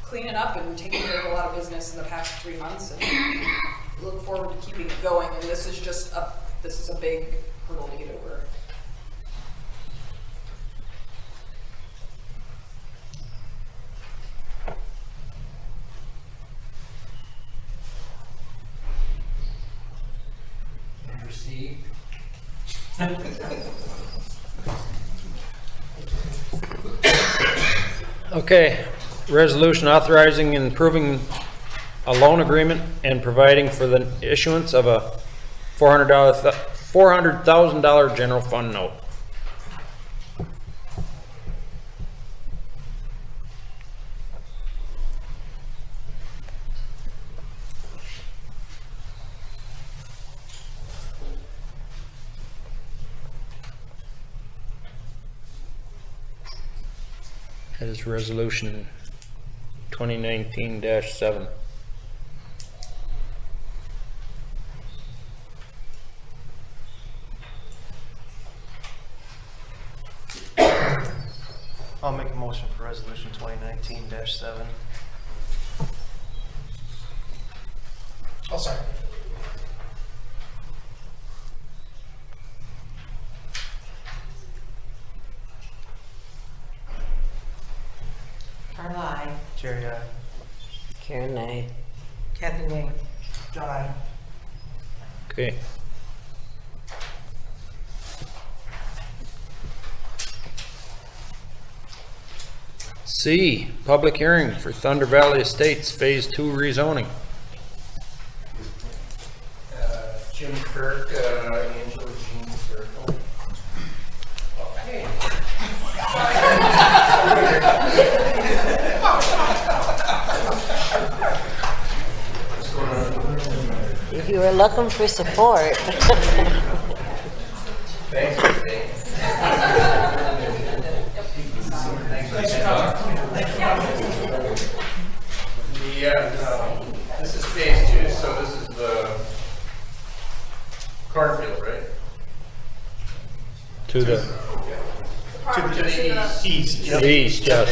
cleaning up and taking care of a lot of business in the past 3 months, and look forward to keeping it going. And this is just this is a big hurdle to get over. Number C. Okay, resolution authorizing and approving a loan agreement and providing for the issuance of a $400,000 general fund note. That is resolution 2019-7. I'll make a motion for resolution 2019-7. Oh, sorry. Carla, aye. Jerry, aye. Karen, aye. Kathy, nay. John, aye. Okay. C, public hearing for Thunder Valley Estates Phase 2 rezoning. Jim Kirk, Angela Jean Circle. Oh, hey. If you were looking for support. Thanks for staying. This is phase 2, so this is the cornfield, right? To the To the east. Yep. The east, yes.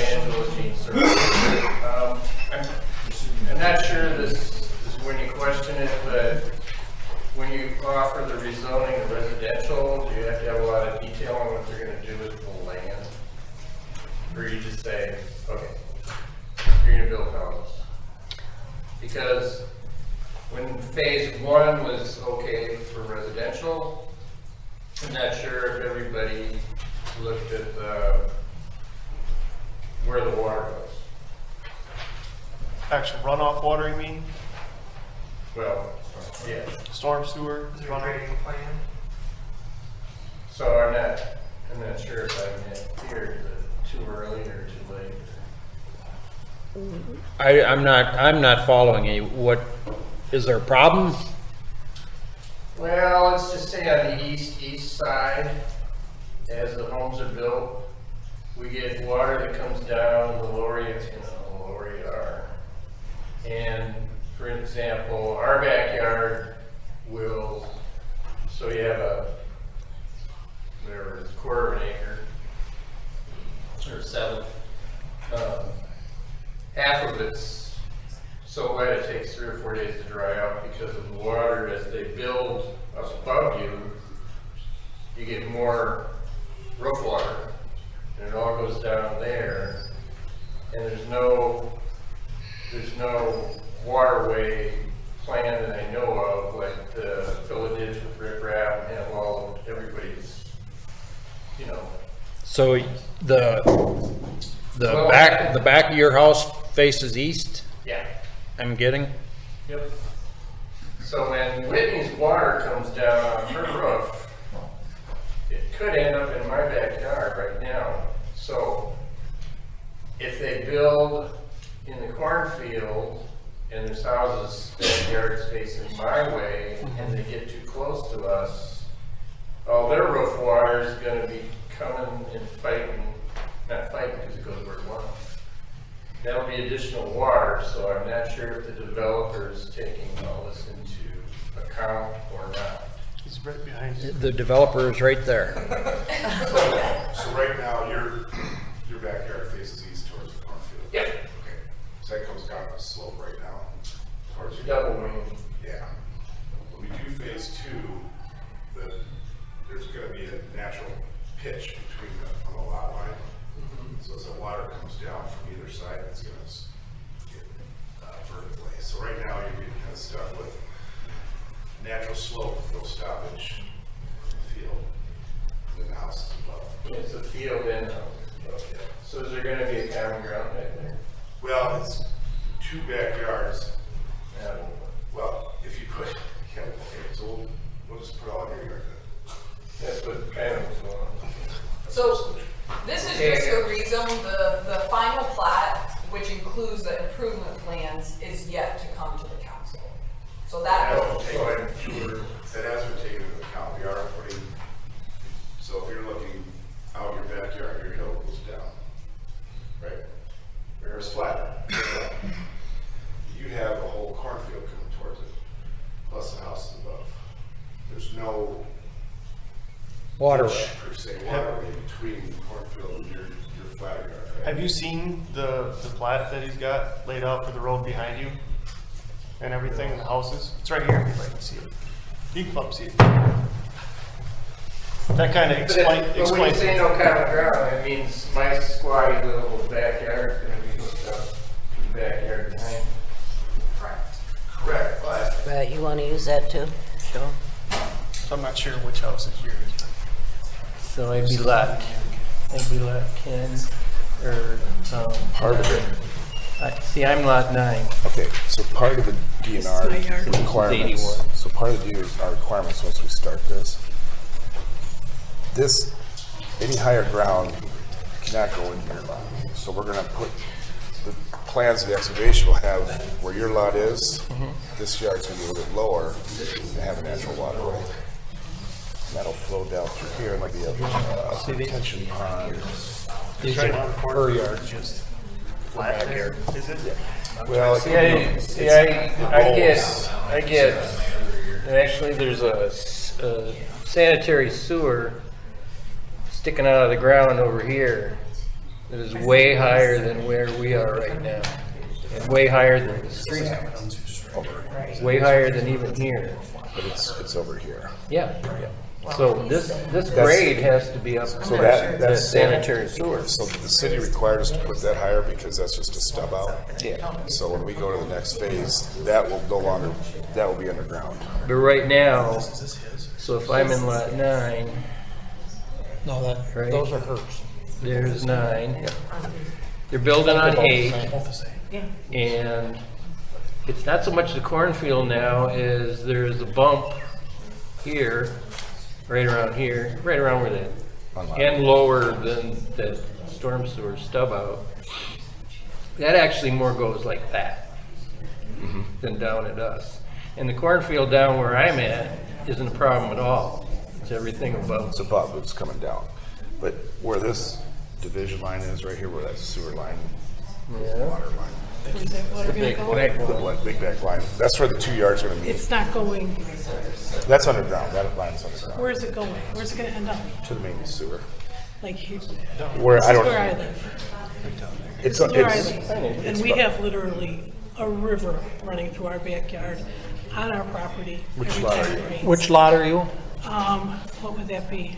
I'm not sure this is when you question it, but when you offer the rezoning of residential, do you have to have a lot of detail on what they're going to do with the land? Or you just say, okay, you're going to build houses? Because when phase 1 was okay for residential, I'm not sure if everybody looked at where the water goes. Actual runoff water, you mean? Well, yeah. Storm sewer runoff. So I'm not sure if I meant here too early or too late. I'm not following you. What is there a problem? Well, let's just say on the east side, as the homes are built, we get water that comes down the lower yard. And for example, our backyard will, so you have whatever, it's a quarter of an acre, or 7. Half of it's so wet it takes 3 or 4 days to dry out because of the water. As they build up above you, you get more roof water, and it all goes down there. And there's no waterway plan that I know of, like the fill a ditch with riprap and have all of everybody's, you know. So the back of your house faces east? Yeah. I'm getting? Yep. So when Whitney's water comes down on her roof, it could end up in my backyard right now. So if they build in the cornfield and there's houses, backyards facing my way, and they get too close to us, all their roof water is going to be coming and not fighting because it goes where it wants. That'll be additional water, so I'm not sure if the developer is taking all this into account or not. He's right behind you. The developer is right there. So right now, your backyard faces east towards the cornfield? Yep. Okay. So that comes down the slope right now towards your double wing. Yeah. When we do phase 2, there's going to be a natural pitch between on the lot line. So as the water comes down from either side, it's going to get vertically. So right now, you're getting kind of stuck with natural slope, no stoppage in the field, and then the house is above. It's a field and okay. So is there going to be a common ground back there? Well, it's 2 backyards. Yeah. Well, if you put, yeah, okay, so we'll just put all in your yard then. That's what kind of was going on. So this is just a rezone. The final plat, which includes the improvement plans, is yet to come to the council. So that That has been taken into account. We are putting, so if you're looking out your backyard, your hill goes down, right? Where it's flat. You have the whole cornfield coming towards it, plus the house above. There's no Waterway. ditch, per se, waterway between the cornfield and your flat yard, right? Have you seen the plat that he's got laid out for the road behind you? And everything in the houses? It's right here if you'd like to see it. You can come up and see it. That kind of But when you say no common ground, it means my squatty little backyard is going to be hooked up to the backyard behind. correct. Correct, but Right, you want to use that too? Sure. so I'm not sure which house is yours. So I'd be lot 10, or, Part of it. see, I'm lot 9. Okay, so part of the This is my yard. DNR requirements, 81. so part of the DNR requirements once we start this, any higher ground cannot go in your lot. So we're gonna put, the plans of the excavation will have where your lot is, this yard's gonna be a little bit lower and have a natural waterway. And that'll flow down through here, and like a retention pond. These are her yard, just flat there, is it? Well, I get, actually, there's a sanitary sewer sticking out of the ground over here that is way higher than where we are right now. And way higher than the street. Way higher than even here. But it's over here. Yeah. So this grade has to be up to So that's sanitary sewer. So the city required us to put that higher because that's just a stub out. Yeah. So when we go to the next phase, that will no longer, that will be underground. But right now, so if I'm in lot 9, No, right? those are hers. There's 9. They're building on 8. Both the same. And it's not so much the cornfield now as there's a bump here, right around here, right around where that, and lower than that storm sewer stub out. That actually more goes like that than down at us. And the cornfield down where I'm at isn't a problem at all. It's everything above. It's above, it's coming down. But where this division line is, right here, where that sewer line, water line. Where's that water The gonna big, go? the big back line, that's where the 2 yards are gonna meet. It's not going, That's underground, that line's underground, where is it going? Where's it gonna end up? to the main sewer. Like here? Where, This I is don't. where I live. It's, This is where I it's, live. And we have literally a river running through our backyard on our property. Which every lot time are it you? rains. Which lot are you? What would that be?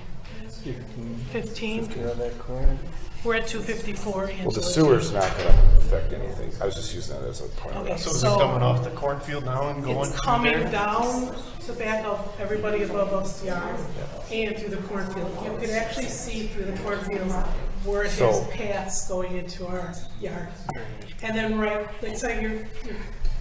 15? On that corner. We're at 254. well, the sewer's not gonna affect anything. I was just using that as a point of Okay, reference. So is it coming off the cornfield now and going It's through coming there? down the back of everybody above us yard and through the cornfield. You can actually see through the cornfield where it has So- paths going into our yard. And then right, like say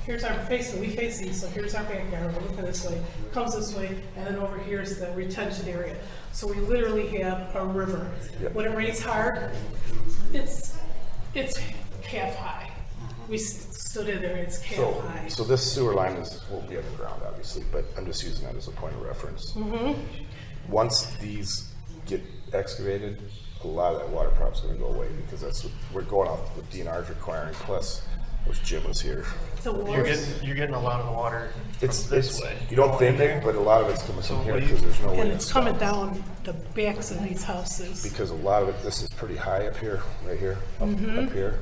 here's our facing, we face east, so here's our backyard, we're looking this way, comes this way, and then over here is the retention area. So we literally have a river. Yep. When it rains hard, it's half high. We stood in there, it's half high. So this sewer line won't be underground, obviously, but I'm just using that as a point of reference. Once these get excavated, a lot of that water problem's gonna go away, because that's what we're going off what DNR's requiring, plus, which Jim was here. You're getting a lot of the water from It's, this way. you don't think there? it, but a lot of it's coming So from here, what do you- because there's no way And to it's stop. coming down the backs of these houses. Because a lot of it, this is pretty high up here, right here, up here,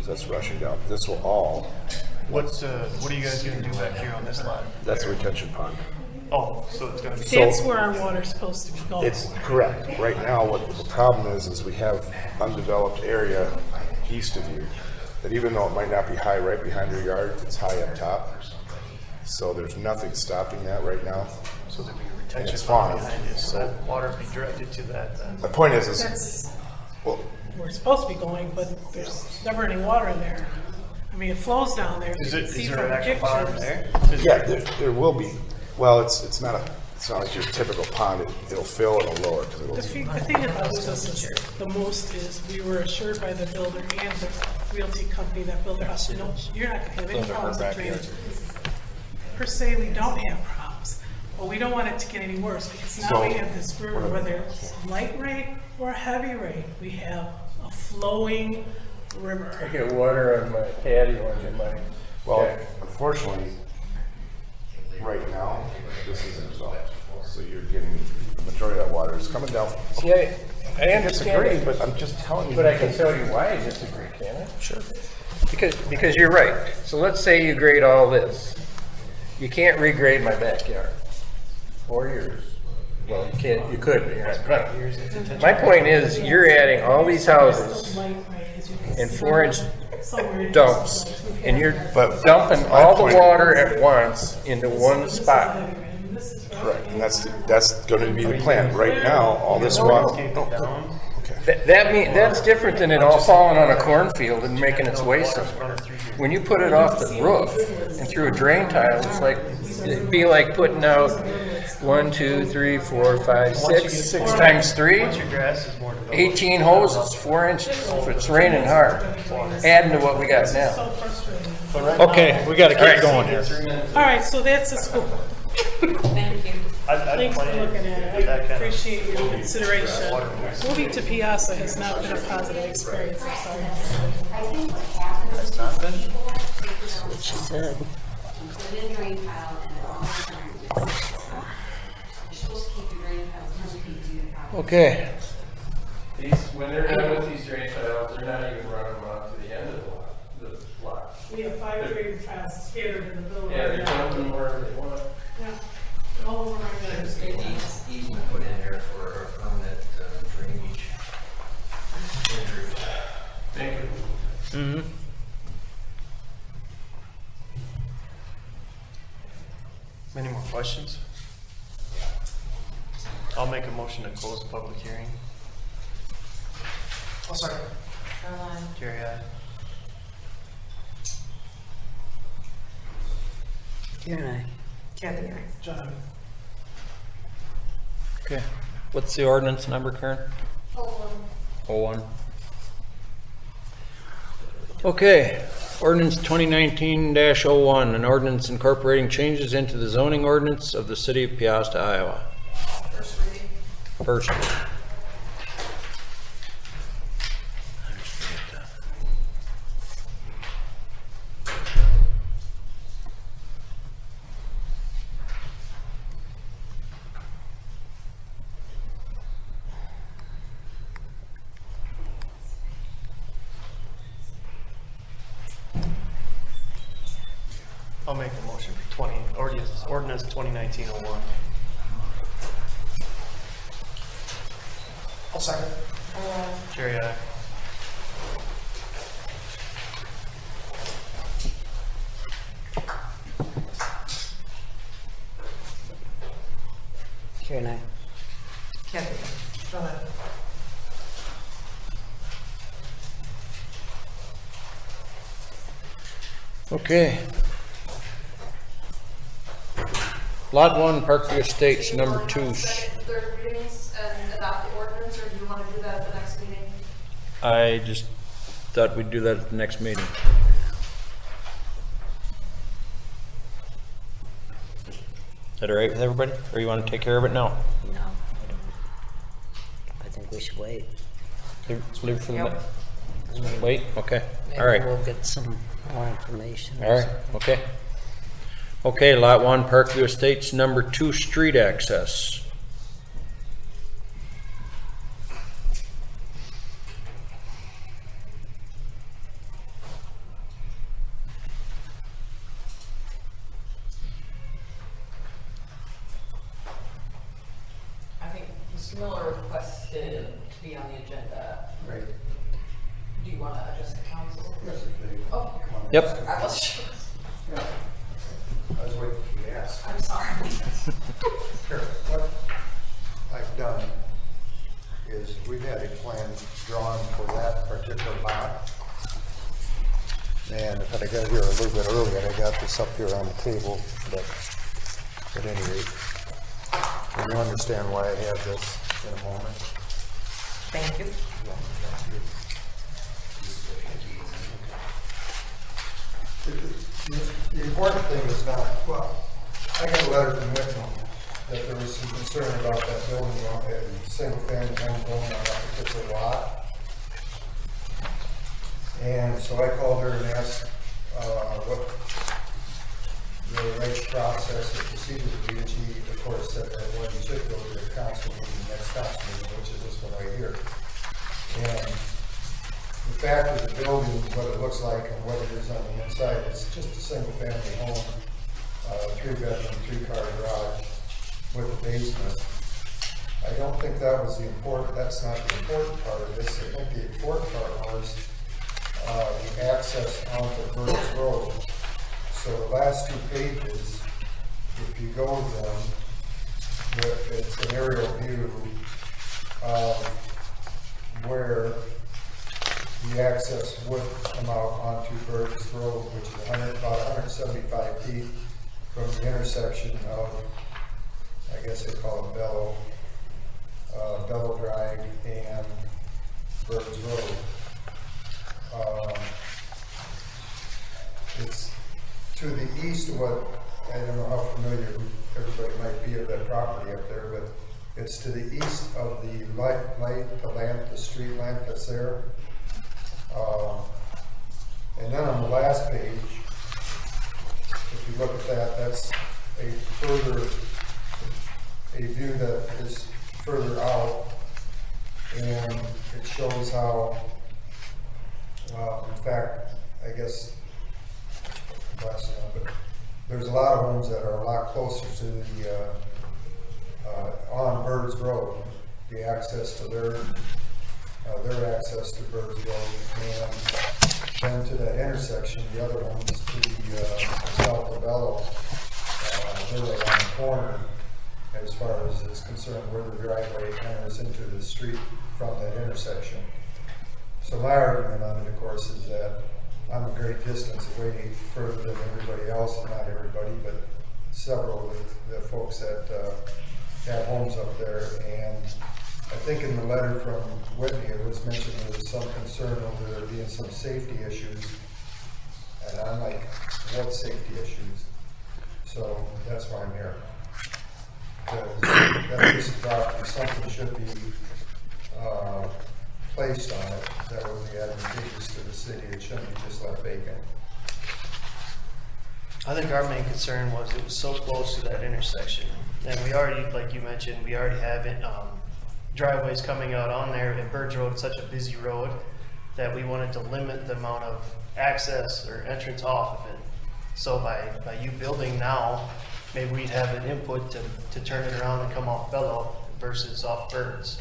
so that's rushing down. This will all, What are you guys gonna do back here on this lot? that's a retention pond. Oh, so it's gonna be. That's where our water's supposed to go. It's correct. Right now, what the problem is we have undeveloped area east of you, that even though it might not be high right behind your yard, it's high up top. So there's nothing stopping that right now. So there'd be a retention It's pond fine. behind it, so that water would be directed to that then. My point is, That's, well, we're supposed to be going, but there's never any water in there. I mean, it flows down there. Is You it, can see is there from an actual pond pictures. there? yeah, there will be. Well, it's not like your typical pond. It'll fill and it'll lower, because it'll. The thing that bothers us is the most is we were assured by the builder and the realty company that built their house, you know, you're not gonna have any problems with drainage. Per se, we don't have problems, but we don't want it to get any worse, because now So- we have this river, whether it's light rain or heavy rain, we have a flowing river. I get water on my patio and in my Well, deck. unfortunately, right now, this isn't resolved. So you're getting, the majority of that water is coming down. See, I understand disagree, it, but I'm just telling you. But I can tell you why I disagree, can I? Sure. Because you're right. So let's say you grade all this. You can't regrade my backyard. Or yours. Well, you can't, you could, but you're not gonna. My point is, you're adding all these houses and 4-inch dumps, and you're dumping all the water at once into one spot. Correct, and that's gonna be the plan. Right now, all this water. That's different than it all falling on a cornfield and making its way somewhere. When you put it off the roof and through a drain tile, it'd be like putting out 1, 2, 3, 4, 5, 6 times 3, 18 hoses, 4 inches, if it's raining hard, adding to what we got now. Okay, we gotta keep going here. All right, so that's the school. Thank you. Thanks for looking at it. I appreciate your consideration. Moving to Peosta has not been a positive experience. I'm sorry. That's not been. That's what she said. Put in drain tile and then all the time. You're supposed to keep your drain tiles 100 feet to your house. Okay. When they're done with these drain tiles, they're not even running them out to the end of the lot. We have 5 drain tiles scattered in the building. Yeah, they're dumping them wherever they want. Yeah. All over my guys. It needs easement put in there for a permanent drainage. Thank you. Mm-hmm. Any more questions? I'll make a motion to close the public hearing. Oh, sorry. Jerry, aye. Karen, I. Kathy, aye. John. Okay, what's the ordinance number, Karen? 01. Okay, ordinance 2019-01, an ordinance incorporating changes into the zoning ordinance of the city of Peosta, Iowa. First reading. First. I'll make a motion for ordinance 2019-01. I'll second. Jerry, aye. Karen, I. Kathy, aye. John, aye. Okay. Lot 1, Parkview Estates, number 2. Second, third readings and adopt the ordinance, or do you want to do that at the next meeting? I just thought we'd do that at the next meeting. Is that all right with everybody? Or you want to take care of it now? No. I think we should wait. Leave it for the Yep. Wait? Okay. Maybe All right. we'll get some more information. All right, okay. Okay, Lot 1, Parkview Estates, number 2, street access. I think Mr. Miller requested to be on the agenda. Right. Do you want to address the council? Yes, please. Oh. Yep. I wasn't sure. Yeah. I was waiting for you to ask. I'm sorry. Sure. What I've done is we've had a plan drawn for that particular lot. And if I got here a little bit earlier, I got this up here on the table, but at any rate, you'll understand why I have this in a moment. Thank you. The important thing is not, well, I got a letter from Whitman that there was some concern about that building, a single-family home going on that particular lot. And so I called her and asked what the right process or procedure would be, and she, of course, said that, well, you should go to the council meeting, the next council meeting, which is this one right here. And the fact of the building, what it looks like and what it is on the inside, it's just a single-family home, 3-bedroom, 3-car garage with a basement. I don't think that was that's not the important part of this. I think the important part was the access onto Burns Road. So the last 2 pages, if you go to them, it's an aerial view of where the access would come out onto Burgess Road, which is about 175 feet from the intersection of, I guess they call it Bellow Drive and Burgess Road. It's to the east of what, I don't know how familiar everybody might be of that property up there, but it's to the east of the the street lamp that's there. And then on the last page, if you look at that, that's a view that is further out, and it shows how, in fact, I guess, but there's a lot of homes that are a lot closer to the, on Birds Road, the access to their access to Birds Road, and then to that intersection, the other ones to the south of Bellow, they're right on the corner as far as is concerned, where the driveway enters into the street from that intersection. So my argument on it, of course, is that I'm a great distance away further than everybody else, not everybody, but several of the folks that have homes up there. And I think in the letter from Whitney, it was mentioned there was some concern over there being some safety issues. And I'm like, what safety issues? So that's why I'm here. Because that piece of property, something should be placed on it that would be advantageous to the city. It shouldn't be just left vacant. I think our main concern was it was so close to that intersection. And we already, like you mentioned, we already have it, driveways coming out on there, and Birds Road is such a busy road that we wanted to limit the amount of access or entrance off of it. So by you building now, maybe we'd have an input to turn it around and come off Bellow versus off Birds,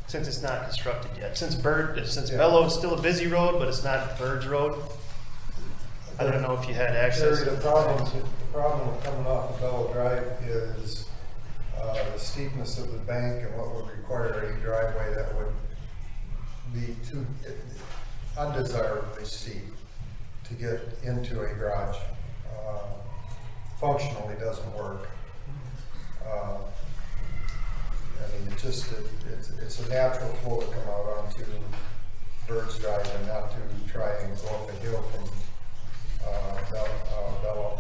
since it's not constructed yet. Since Bellow is still a busy road, but it's not Birds Road. I don't know if you had access. Terry, the problem with coming off of Bellow Drive is the steepness of the bank and what would require a driveway that would be too undesirably steep to get into a garage. Functionally doesn't work. I mean, it's a natural flow to come out onto Birds Drive and not to try and go up a hill from Bellow.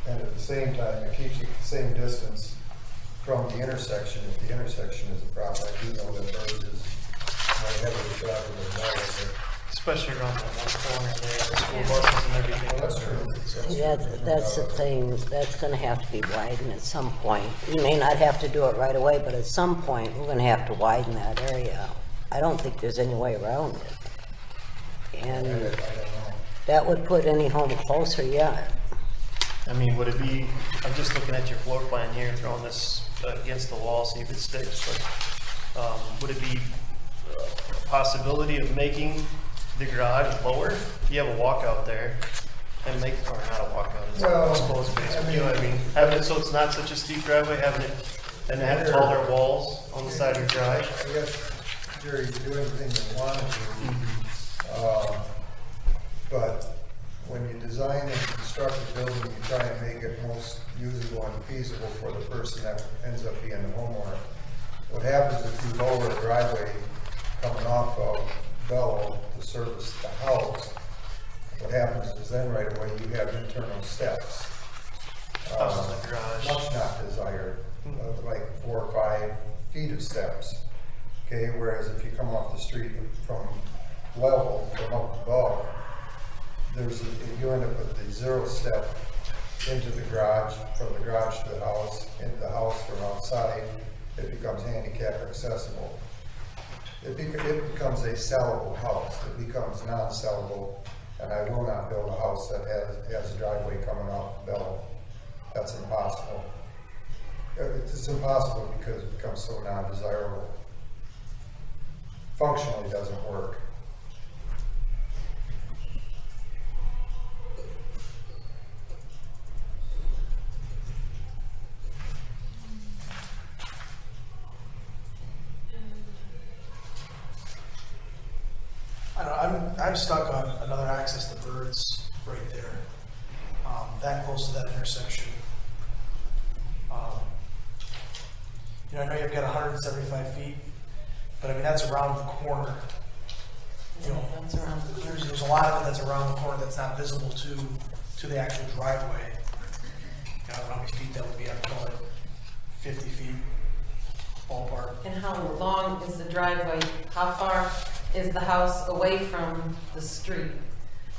And at the same time, it keeps it the same distance from the intersection. If the intersection is a problem, I do know that Birds is more heavily traveled than Bellow. Especially around that one corner there, the school buses and everything. That's true. That's the thing, that's gonna have to be widened at some point. You may not have to do it right away, but at some point, we're gonna have to widen that area. I don't think there's any way around it. And that would put any home closer yet. I mean, would it be, I'm just looking at your floor plan here, throwing this against the wall, see if it sticks, but would it be a possibility of making the garage lower? You have a walkout there, and make, or not a walkout, it's an exposed basement, you know what I mean? Having it so it's not such a steep driveway, having it, and have taller walls on the side of your garage. I guess, Jerry, you do anything you want to do, but when you design and construct a building, you try and make it most usable and feasible for the person that ends up being the homeowner. What happens if you lower a driveway coming off of Bellow to service the house, what happens is then right away you have internal steps. The garage. Much not desired, like 4 or 5 feet of steps. Okay, whereas if you come off the street from level, from up above, you end up with a 0 step into the garage, from the garage to the house, into the house from outside. It becomes handicap accessible. It becomes a sellable house. It becomes non-sellable, and I will not build a house that has a driveway coming off Bellow. That's impossible. It's impossible because it becomes so non-desirable. Functionally doesn't work. I'm stuck on another access to Birds right there. That close to that intersection. You know, I know you've got 175 feet, but I mean, that's around the corner. You know, there's a lot of it that's around the corner that's not visible to the actual driveway. I don't know how many feet that would be, I'd call it 50 feet ballpark. And how long is the driveway? How far is the house away from the street?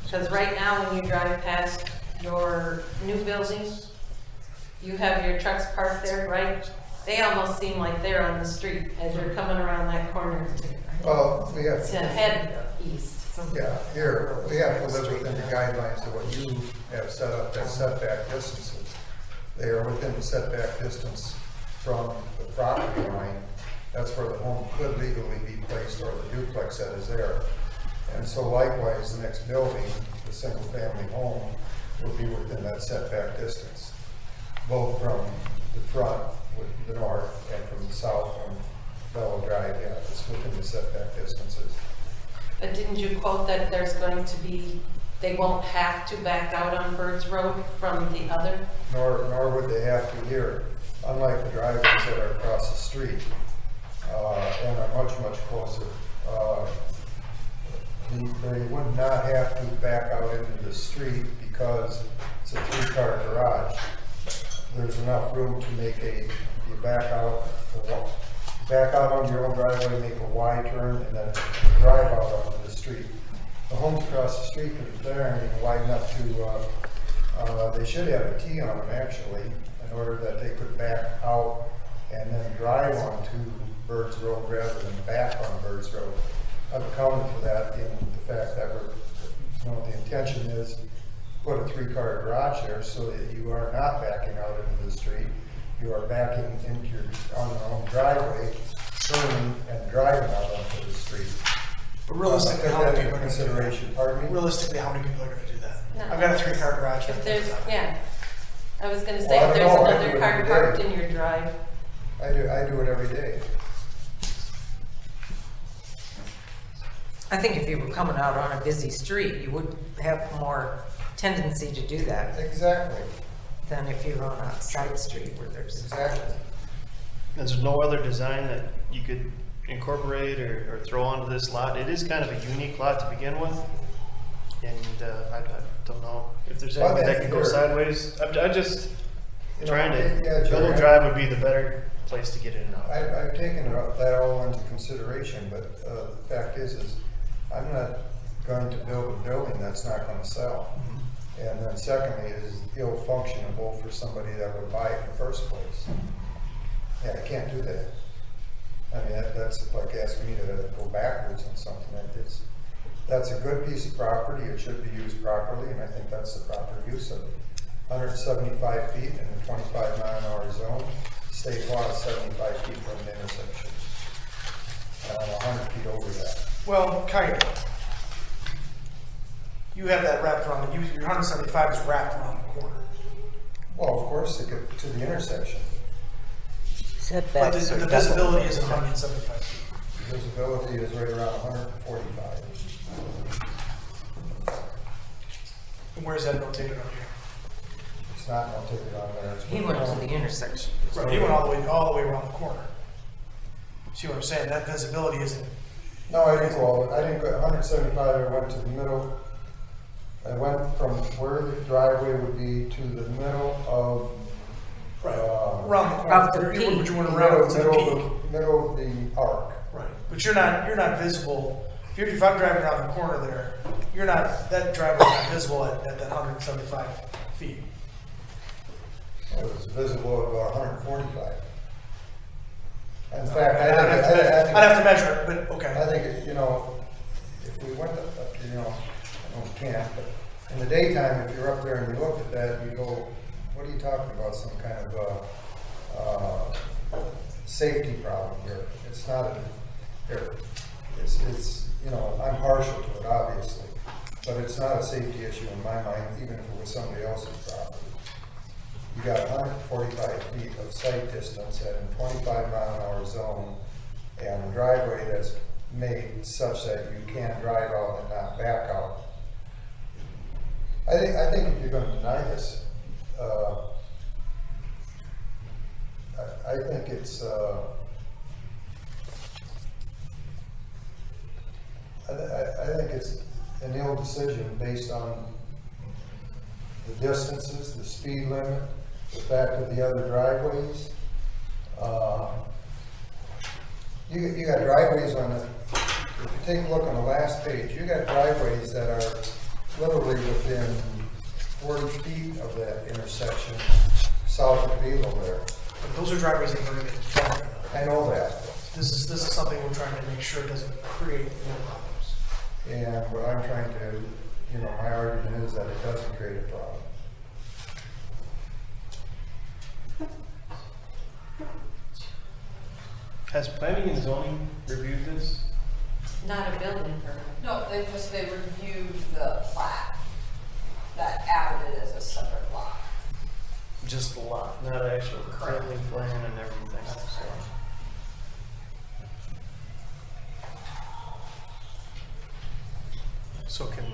Because right now, when you drive past your new building, you have your trucks parked there, right? They almost seem like they're on the street as you're coming around that corner Well, we have to head east. Yeah, here, we have to live within the guidelines of what you have set up as setback distances. They are within the setback distance from the property line. That's where the home could legally be placed, or the duplex that is there. And so likewise, the next building, the single-family home, will be within that setback distance, both from the front, with the north, and from the south, from Bellow Drive. Yeah, it's within the setback distances. But didn't you quote that there's going to be, they won't have to back out on Birds Road from the other? Nor would they have to here, unlike the driveways that are across the street, and are much, much closer. They would not have to back out into the street because it's a 3-car garage. There's enough room to make you back out on your own driveway, make a Y turn, and then drive out onto the street. The homes across the street, because they aren't even wide enough to, they should have a T on them actually, in order that they could back out and then drive onto Birds Road rather than back on Birds Road. I've accounted for that in the fact that the intention is put a 3-car garage there so that you are not backing out into the street. You are backing on your own driveway, turning and driving out onto the street. But realistically, how many people are going to do that? Pardon me? Realistically, how many people are going to do that? No. I've got a 3-car garage. If there's, yeah. I was going to say, Well, if there's I do another it car every parked day. in your drive. I do it every day. I think if you were coming out on a busy street, you would have more tendency to do that. Exactly. Than if you're on a side street where there's. Exactly. There's no other design that you could incorporate or throw onto this lot. It is kind of a unique lot to begin with, and I don't know if there's anything that can go sideways. I'm just trying to. Bellow Drive would be the better place to get in and out. I've taken that all into consideration, but the fact is I'm not going to build a building that's not going to sell. And then secondly, it is ill functionable for somebody that would buy it in the first place. Yeah, I can't do that. I mean, that's like asking me to go backwards on something. That's a good piece of property. It should be used properly, and I think that's the proper use of it. 175 feet in a 25-mile-an-hour zone. State law is 75 feet from the intersection. And I'm 100 feet over that. Well, kind of. You have that wrapped around, your 175 is wrapped around the corner. Well, of course, to get to the intersection. But the visibility is 175 feet. The visibility is right around 145. And where is that notated on here? It's not notated on there. He went to the intersection. Right, he went all the way around the corner. See what I'm saying? That visibility isn't. No, I didn't go. I didn't go 175. I went to the middle. I went from where the driveway would be to the middle of. Around the corner. You went around to the peak. Middle of the arc. Right, but you're not visible. If I'm driving around the corner there, that driveway's not visible at that 175 feet. It was visible at about 145. In fact, I'd have to measure it, but okay. I think, if we went up, I know we can't, but in the daytime, if you're up there and you looked at that, you go, what are you talking about? Some kind of safety problem here. It's not it's I'm partial to it, obviously, but it's not a safety issue in my mind, even if it was somebody else's property. You got 145 feet of sight distance at a 25-mile-an-hour zone, and a driveway that's made such that you can drive out and not back out. I think if you're going to deny this, I think it's I think it's an ill decision based on the distances, the speed limit, the fact of the other driveways. You got driveways on the, if you take a look on the last page, you got driveways that are literally within 40 feet of that intersection south of Beetle there. But those are driveways that we're going to get. I know that. This is something we're trying to make sure doesn't create more problems. And what I'm trying to, my argument is that it doesn't create a problem. Has planning and zoning reviewed this? Not a building permit. No, they reviewed the plat that added it as a separate lot. Just the lot, not an actual currently plan and everything. So can,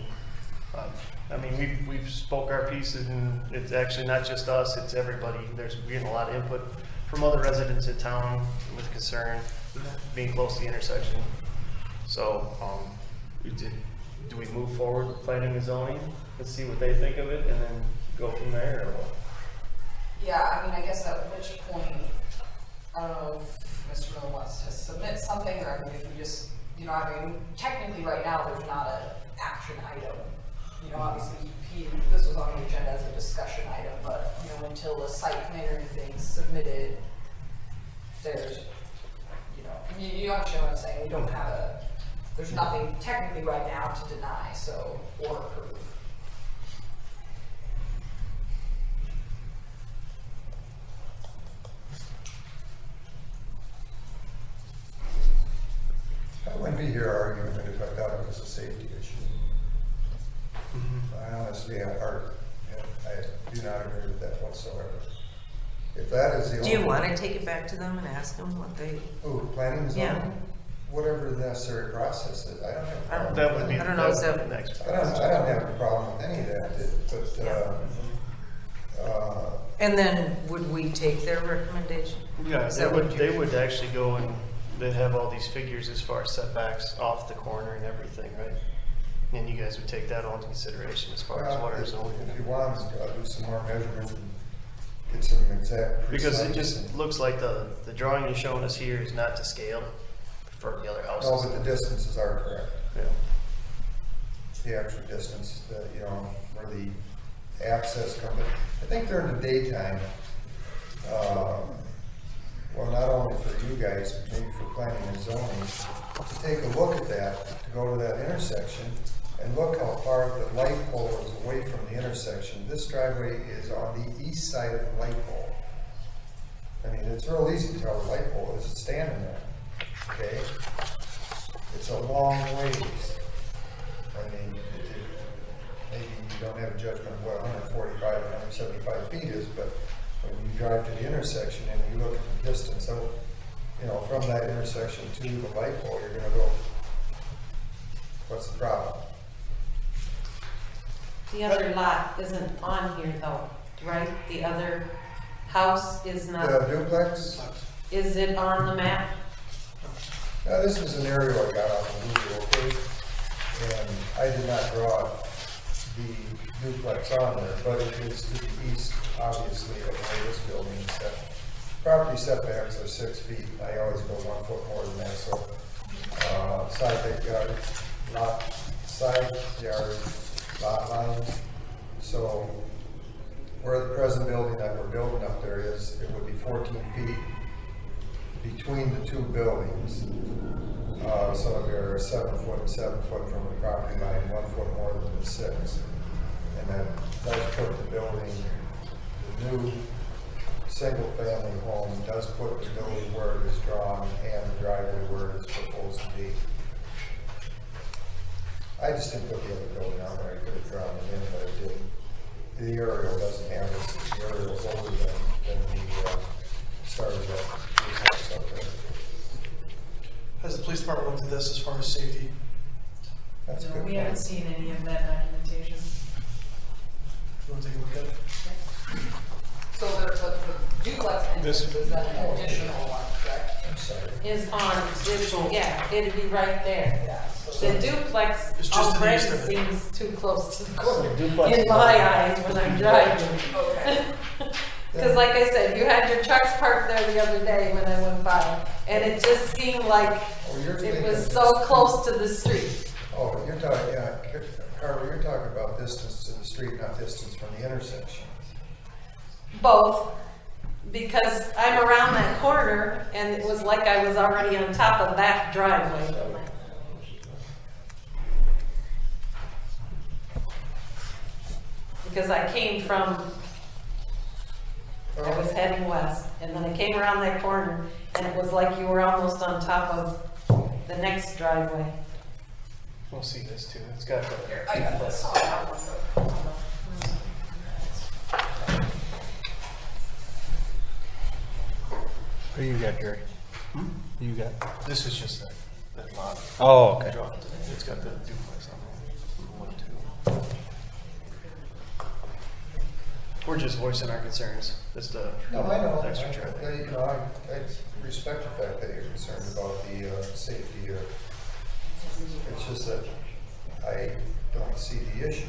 I mean, we've spoke our pieces, and it's actually not just us, it's everybody. We're getting a lot of input from other residents in town with concern being close to the intersection. So, do we move forward with planning and zoning and see what they think of it and then go from there, or what? Yeah, I mean, I guess at which point, I don't know if Mr. Miller wants to submit something, or I mean, if we just, I mean, technically right now, there's not an action item. Obviously, this was on the agenda as a discussion item, but, until the site plan or anything's submitted, there's, you understand what I'm saying? We don't have there's nothing technically right now to deny, or approve. I wouldn't be here arguing it if I thought it was a safety issue. I honestly, I do not agree with that whatsoever. If that is the only... Do you want to take it back to them and ask them what they... Oh, planning and zoning? Yeah. Whatever the necessary process is, I don't have a problem. That would be, I don't know, that would be the next. I don't have a problem with any of that, but, And then would we take their recommendation? Yeah, Is they that what would, they would actually go and they'd have all these figures as far as setbacks off the corner and everything, right? And you guys would take that all into consideration as far as water zoning. if you want, I'll do some more measurements and get some exact. Because it just looks like the drawing you're showing us here is not to scale for the other houses. No, but the distances are correct. Yeah. The actual distance that, where the access comes in. I think during the daytime, well, not only for you guys, but maybe for planning and zoning, to take a look at that, to go to that intersection and look how far the light pole is away from the intersection. This driveway is on the east side of the light pole. I mean, it's real easy to tell the light pole is standing there, okay? It's a long ways. I mean, maybe you don't have a judgment of what 145 or 175 feet is, but when you drive to the intersection and you look at the distance, so, from that intersection to the light pole, you're gonna go, what's the problem? The other lot isn't on here though, right? The other house is not. The duplex? Is it on the map? Now, this was an aerial I got off of Google, okay? And I did not draw the duplex on there, but it is to the east, obviously, of where this building is set. Property setbacks are 6 feet. I always go 1 foot more than that, so side yard, side yard, lot lines. So where the present building that we're building up there is, it would be 14 feet between the two buildings. So they're 7 foot and 7 foot from the property line, 1 foot more than the 6. And that does put the building, the new single-family home does put the building where it is drawn and the driveway where it is proposed to be. I just didn't put the other building on there. I could have drawn it in, but I didn't. The aerial doesn't have it. The aerial is older than the start of the house up there. Has the police department looked at this as far as safety? That's a No, good we haven't point. seen any of that documentation. You want to take a look at it? So the duplex entrance is then an additional one, correct? I'm sorry. Is on, yeah, it'd be right there. The duplex It's just to the already east of it. seems too close to the corner, duplex in is my right. eyes when I'm driving. Okay. Because like I said, you had your trucks parked there the other day when I went by, and it just seemed like Oh, you're it was thinking- so close to the street. Oh, you're talking, yeah, Carver, you're talking about distance to the street, not distance from the intersection. Both, because I'm around that corner, and it was like I was already on top of that driveway. Because I came from, I was heading west, and then I came around that corner, and it was like you were almost on top of the next driveway. We'll see this too. It's got the. Here, I got this. Oh, that one. What do you got, Jerry? You got, this is just that lot. Oh, okay. It's got the duplex on there. 1, 2. We're just voicing our concerns, just No, I know. extra traffic. You know, I respect the fact that you're concerned about the safety. It's just that I don't see the issue.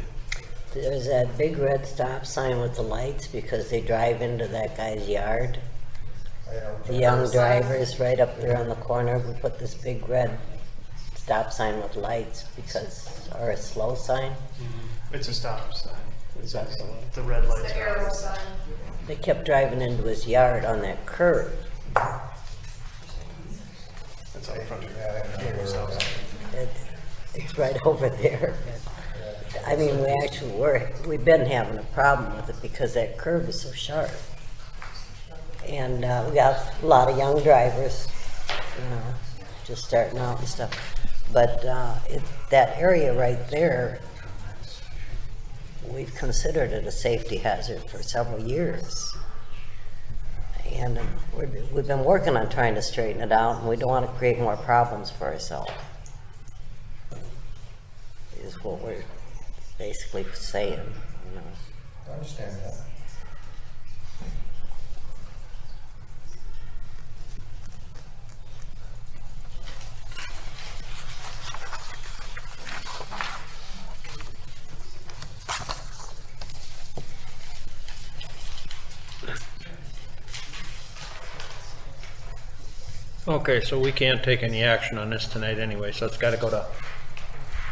There's that big red stop sign with the lights because they drive into that guy's yard. The young drivers right up there on the corner, we put this big red stop sign with lights because, or a slow sign. It's a stop sign. Is that the one? The red lights. The arrow sign. They kept driving into his yard on that curve. That's out front of It's right over there. I mean, we've been having a problem with it because that curve is so sharp. And we got a lot of young drivers, just starting out and stuff. But that area right there, we've considered it a safety hazard for several years. And we've been working on trying to straighten it out, and we don't want to create more problems for ourselves, is what we're basically saying, I understand that. Okay, so we can't take any action on this tonight anyway, so it's gotta go to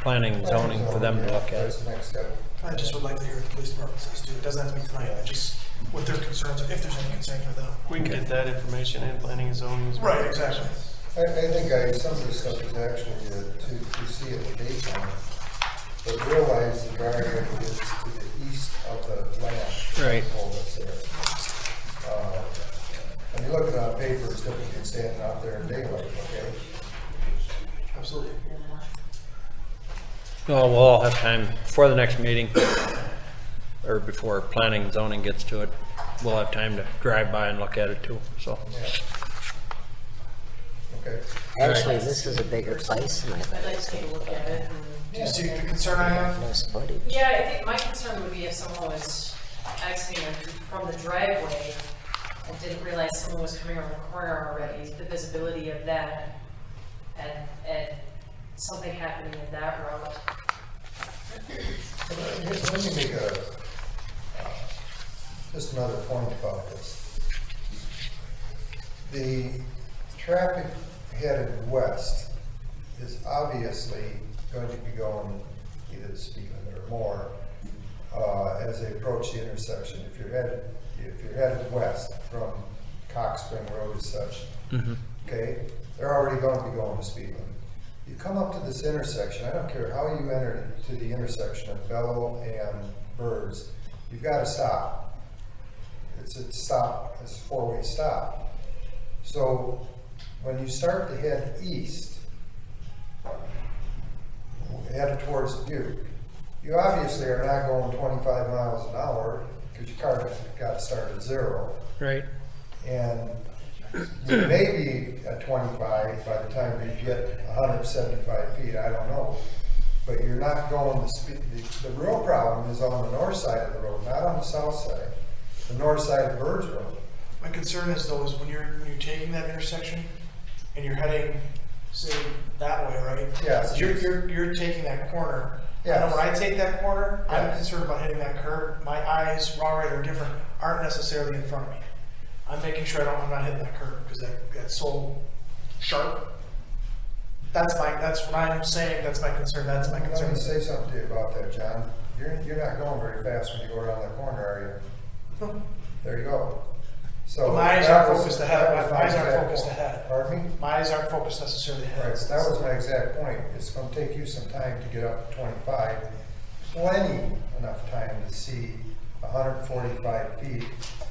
planning and zoning for them to look at That's it. the next step. I just would like to hear what the police department says too. It doesn't have to be tonight, just what their concerns are, if there's any concern for them. We can get that information in planning and zoning as well. Right, exactly. I think some of this stuff is actually to see it in daytime, but realize the driveway is to the east of the land. Right. That's there. When you look at it on paper, it's different than standing out there in daylight, okay? Absolutely. Well, we'll all have time before the next meeting, or before planning and zoning gets to it. We'll have time to drive by and look at it too, so. Okay. Actually, this is a bigger place than I thought. I'd like to take a look at it. Do you see the concern I have? Less footage. Yeah, I think my concern would be if someone was exiting from the driveway and didn't realize someone was coming around the corner already, the visibility of that, and something happening in that road. Let me make just another point about this. The traffic headed west is obviously going to be going either the speed limit or more as they approach the intersection. If you're headed west from Cox Spring Road as such, okay, they're already going to be going the speed limit. You come up to this intersection, I don't care how you enter to the intersection of Bellow and Birds, you've got to stop. It's a four-way stop. So when you start to head east, headed towards Dubuque, you obviously are not going 25 miles an hour because your car got to start at 0. Right. And You may be at 25 by the time you get 175 feet, I don't know. But you're not going the speed, the real problem is on the north side of the road, not on the south side. The north side of Birds Road. My concern is though, is when you're taking that intersection and you're heading, say, that way, right? Yes. You're taking that corner. Yes. I know when I take that corner, I'm Yes. concerned about hitting that curb. My eyes, raw right are different, aren't necessarily in front of me. I'm making sure I'm not hitting that curb because that's so sharp. That's what I'm saying, that's my concern, that's my Let concern. me say something to you about that, John. You're not going very fast when you go around the corner, are you? There you go. So But my eyes that aren't was- focused that ahead, was my my eyes aren't exact focused point. ahead. Pardon me? My eyes aren't focused necessarily ahead. Right, so that was my exact point. It's gonna take you some time to get up to 25. Plenty enough time to see 145 feet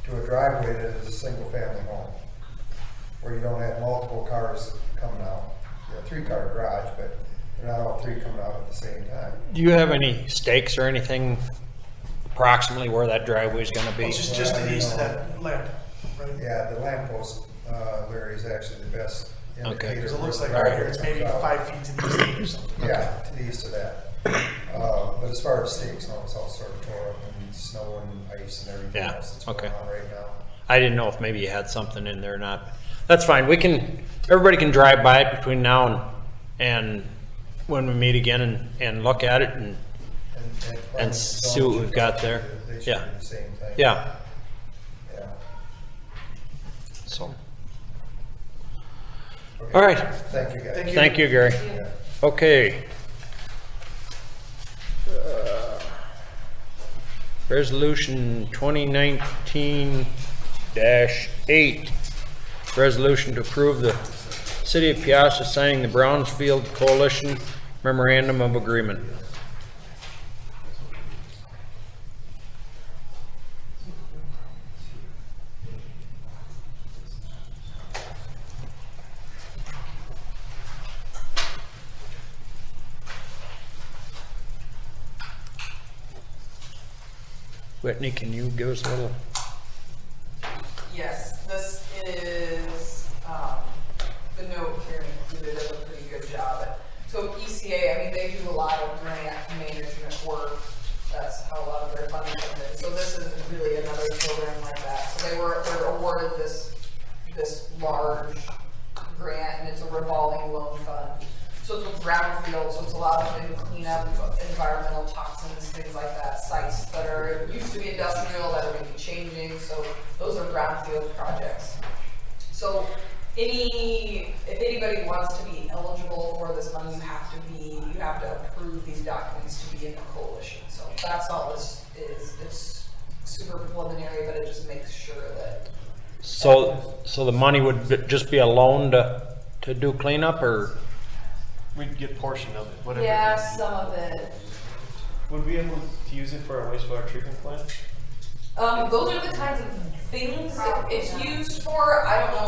to a driveway that is a single family home, where you don't have multiple cars coming out. You have a 3-car garage, but they're not all 3 coming out at the same time. Do you have any stakes or anything approximately where that driveway is gonna be? Well, it's just to the east of that lamp, right? Yeah, the lamppost, Larry, is actually the best indicator. Because it looks where like the right here, it's maybe driveway 5 feet to the east of it or something. comes out. Yeah, to the east of that. But as far as stakes, no, it's all sort of tore up and snow and ice and everything Yeah, else that's okay. going on right now. I didn't know if maybe you had something in there or not. That's fine. Everybody can drive by it between now and when we meet again and look at it and see what we've got there. They should Yeah. do the same thing. Yeah. Yeah. So. Okay. All right. Thank you, guys. Thank you, Gary. Yeah. Okay. Resolution 2019-8. Resolution to approve the City of Peosta signing the Brownsfield Coalition Memorandum of Agreement. Whitney, can you give us a little? Yes, this is, the note here included does a pretty good job. So ECA, I mean, they do a lot of grant management work. That's how a lot of their funding comes in. So this is really another program like that. So they're awarded this large grant, and it's a revolving loan fund. So it's a brownfield, so it's allowing them to clean up environmental toxins, things like that, sites that are used to be industrial that are maybe changing. So those are brownfield projects. So if anybody wants to be eligible for this money, you have to approve these documents to be in the coalition. So that's all this is. It's super preliminary, but it just makes sure that. So the money would just be a loan to do cleanup, or? We'd get portion of it, whatever. Yeah, some of it. Would we be able to use it for our wastewater treatment plant? Those are the kinds of things that it's used for. I don't know.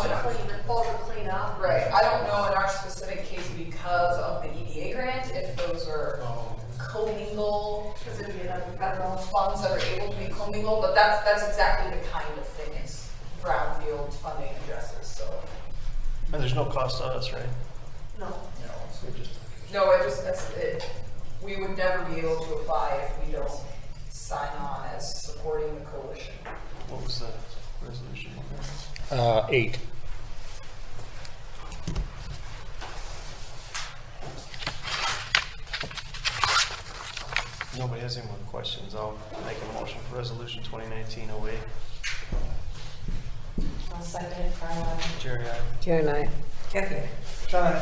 Clean up. Right. I don't know in our specific case because of the EDA grant if those are commingled. Because it would be another federal funds that are able to be commingled, but that's exactly the kind of thing it's brownfield funding addresses. So. And there's no cost on us, right? No. No, we would never be able to apply if we don't sign on as supporting the coalition. What was the resolution? 8. Nobody has any more questions. I'll make a motion for resolution 2019-08. I'll second it, Carla. Jerry, aye. Karen, I. Kathy. John,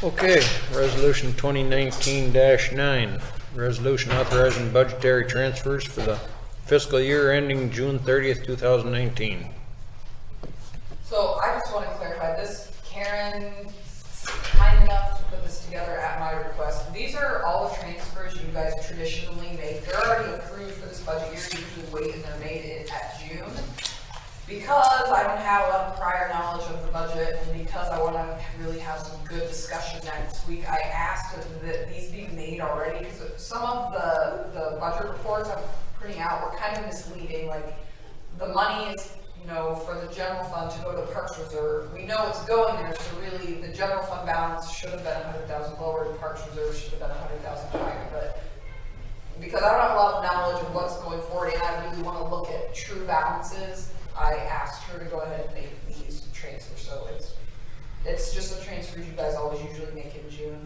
Okay, resolution 2019-9. Resolution authorizing budgetary transfers for the fiscal year ending June 30th, 2019. So I just want to clarify this. Karen, kind enough to put this together at my request. These are all the transfers you guys traditionally make. They're already approved for this budget year. You usually wait and they're made at June. Because I don't have a lot of prior knowledge of the budget, and because I want to really have some good discussion next week, I asked that these be made already, because some of the budget reports I'm printing out were kind of misleading. Like, the money is you know, for the general fund to go to the Parks Reserve. We know it's going there, so really the general fund balance should have been 100,000 lower, the Parks Reserve should have been 100,000 higher, but because I don't have a lot of knowledge of what's going forward and I really want to look at true balances, I asked her to go ahead and make these transfers. So it's just the transfers you guys always usually make in June.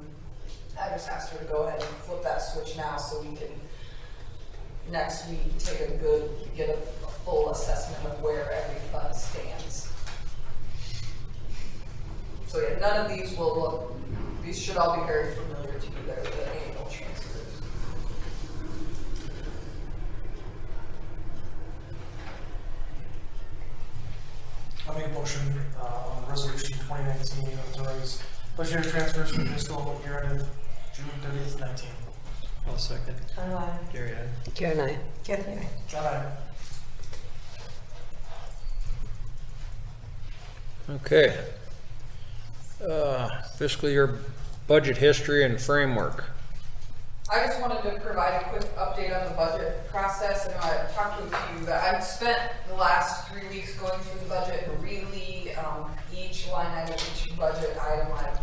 I just asked her to go ahead and flip that switch now so we can next week get a full assessment of where every fund stands. So yeah, none of these will look, these should all be very familiar to you. They're the annual transfers. I'll make a motion on resolution 2019 authorize budgetary transfers for fiscal year ended June 30th, 19. I'll second. Gary, aye. Karen, I. Kathy, aye. John, aye. Okay. Fiscal year budget history and framework. I just wanted to provide a quick update on the budget process. I know I talked to a few, but I've spent the last 3 weeks going through the budget and really each line item, each budget item, I've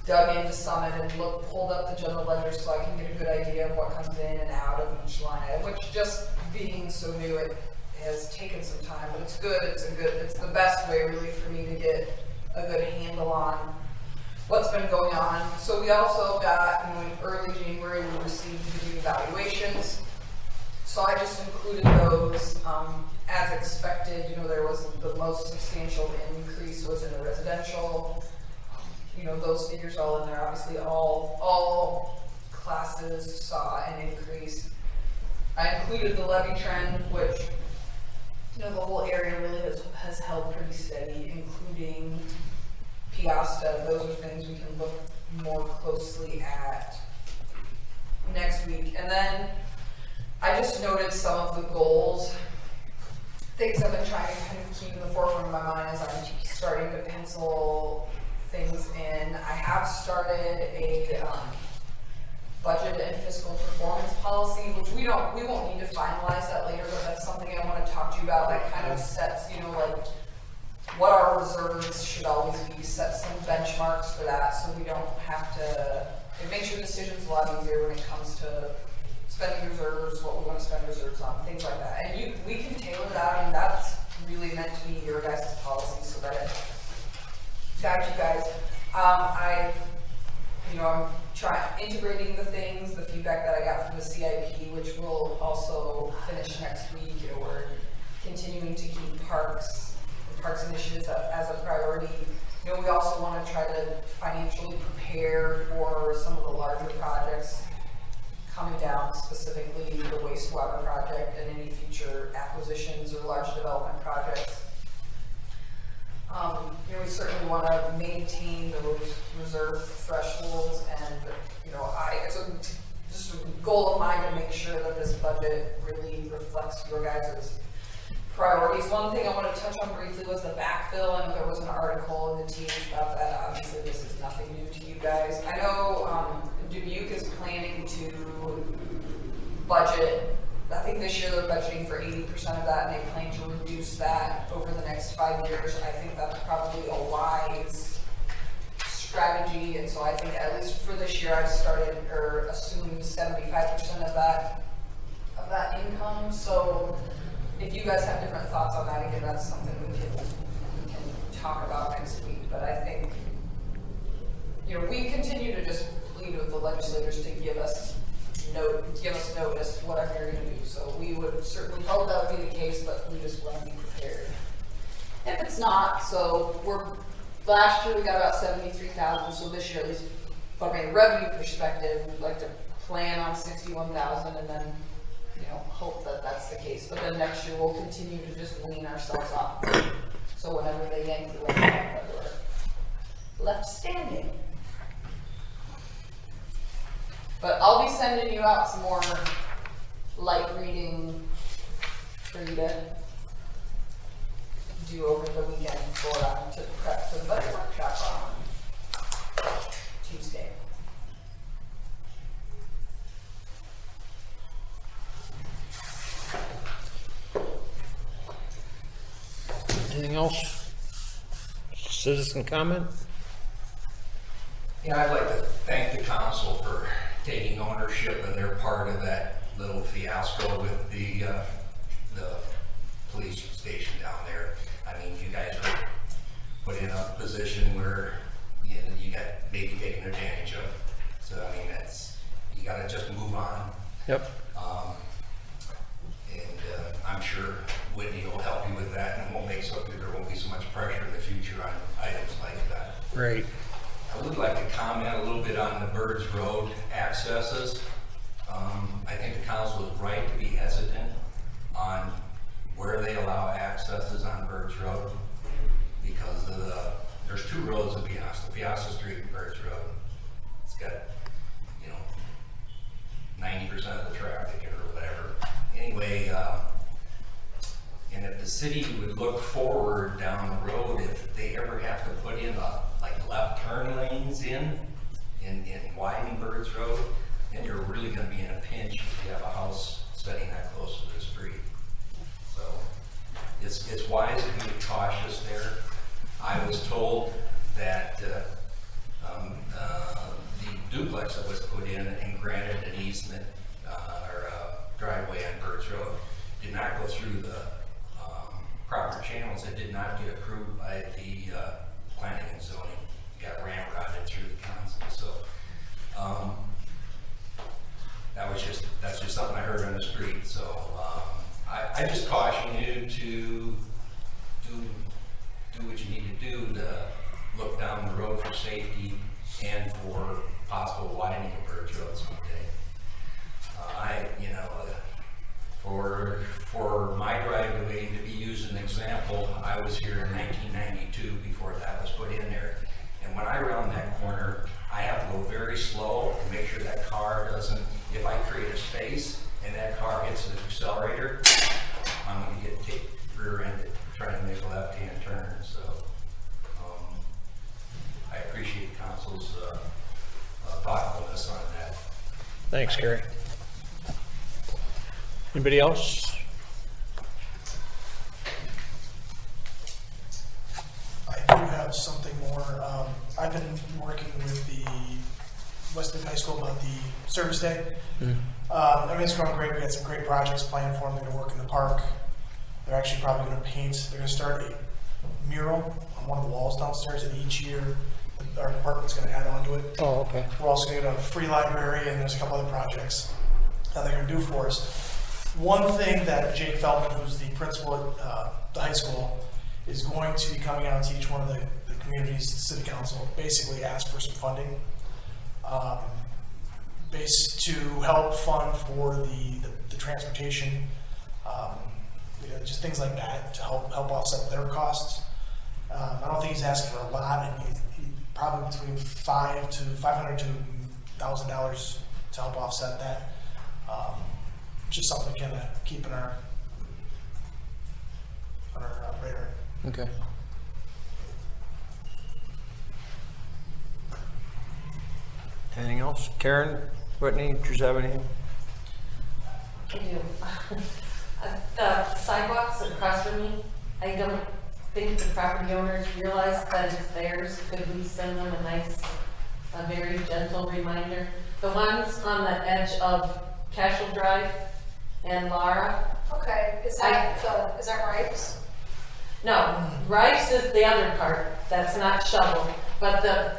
dug into some of it and pulled up the general ledger so I can get a good idea of what comes in and out of each line item, which just being so new, it has taken some time, but it's good. It's the best way really for me to get a good handle on what's been going on. So we also got, in early January, we received the new evaluations. So I just included those as expected. There was the most substantial increase was in the residential. Those figures all in there. Obviously, all classes saw an increase. I included the levy trend, which the whole area really has held pretty steady, including Peosta. Those are things we can look more closely at next week. And then I just noted some of the goals, things I've been trying to kind of keep in the forefront of my mind as I'm starting to pencil things in. I have started a budget and fiscal performance policy, which we won't need to finalize that later, but that's something I want to talk to you about. That kind of sets, like what our reserves should always be, set some benchmarks for that so we don't have to, it makes your decisions a lot easier when it comes to spending reserves, what we want to spend reserves on, things like that. And we can tailor that. I mean, that's really meant to be your guys' policy so that it guides you guys. I'm integrating the feedback that I got from the CIP, which we'll also finish next week. We're continuing to keep parks initiatives as a priority. We also want to try to financially prepare for some of the larger projects coming down, specifically the wastewater project and any future acquisitions or large development projects. We certainly want to maintain those reserve thresholds, and it's just a goal of mine to make sure that this budget really reflects your guys' priorities. One thing I want to touch on briefly was the backfill. I know there was an article in the team about that. Obviously, this is nothing new to you guys. I know Dubuque is planning to budget. I think this year they're budgeting for 80% of that, and they plan to reduce that over the next 5 years. I think that's probably a wise strategy, and so I think at least for this year I've started or assumed 75% of that income. So if you guys have different thoughts on that, again, that's something we can talk about next week. But I think we continue to just plead with the legislators to give us notice whatever you're going to do. So we would certainly hope that would be the case, but we just want to be prepared. If it's not, so last year we got about 73,000. So this year, at least from a revenue perspective, we'd like to plan on 61,000, and then hope that that's the case. But then next year we'll continue to just wean ourselves off. So whenever they yank the revenue off, that we're left standing. But I'll be sending you out some more light reading for you to do over the weekend to prep for the budget workshop on Tuesday. else? Citizen comment? Yeah, I'd like to thank the council for taking ownership of their part of that little fiasco with the police station down there. I mean, you guys were put in a position where you got maybe taken advantage of. So I mean, you gotta just move on. Yep. I'm sure Whitney will help you with that, and won't make so there won't be so much pressure in the future on items like that. Great. I would like to comment a little bit on the Birds Road accesses. I think the council is right to be hesitant on where they allow accesses on Birds Road because of there's two roads in Peosta, Peosta Street and Birds Road. It's got, 90% of the traffic or whatever. Anyway, and if the city would look forward down the road, if they ever have to put in like left turn lanes in widening Birds Road, then you're really going to be in a pinch if you have a house sitting that close to the street. So it's wise to be cautious there. I was told that the duplex that was put in and granted an easement or a driveway on Birds Road did not go through the proper channels. It did not get approved by the planning and zoning. It got ramrodded through the council. So that's just something I heard on the street. So I just caution you to do what you need to do to look down the road for safety and for possible widening of Birds Road someday. For my driveway to be used as an example, I was here in 1992 before that was put in there. And when I round that corner, I have to go very slow and make sure that car doesn't, if I create a space and that car hits the accelerator, I'm going to get rear-ended trying to make a left-hand turn. So I appreciate the council's thoughtfulness on that. Thanks, Gary. Anybody else? I do have something more. I've been working with the Westlake High School about the service day. Everything's going great. We got some great projects planned for them. They're going to work in the park. They're actually probably going to paint. They're going to start a mural on one of the walls downstairs, and each year our department's going to add on to it. Oh, okay. We're also going to get a free library, and there's a couple other projects that they're going to do for us. One thing that Jake Feldman, who's the principal at the high school, is going to be coming out to each one of the communities, the city council, basically ask for some funding to help fund for the transportation, just things like that to help offset their costs. I don't think he's asking for a lot. I mean, he probably between $500 to $1,000 to help offset that. Just something to kind of keep on our radar. Okay. Anything else? Karen, Whitney, do you have anything? I do. The sidewalks across from me, I don't think the property owners realize that it's theirs. Could we send them a very gentle reminder? The ones on the edge of Cashel Drive and Lara. Okay, is that Rife's? No, Rife's is the other part that's not shoveled, but the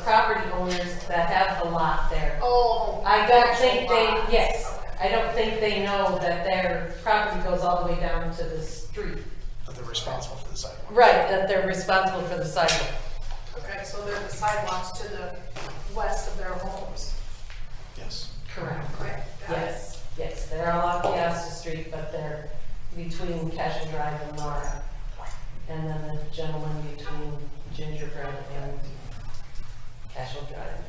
property owners that have the lot there. Oh, I don't think I don't think they know that their property goes all the way down to the street. That they're responsible for the sidewalk. Right, that they're responsible for the sidewalk. Okay, so they're the sidewalks to the west of their homes. Yes. Correct. Okay, got it. Yes, they're all on Peosta Street, but they're between Cashel Drive and Lara. And then the gentleman between Gingerbread and Cashel Drive.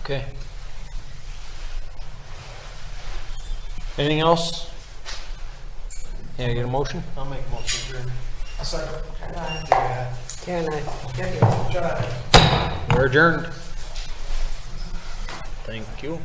Okay. Anything else? Can I get a motion? I'll make a motion. A second. Karen, John. We're adjourned. Thank you.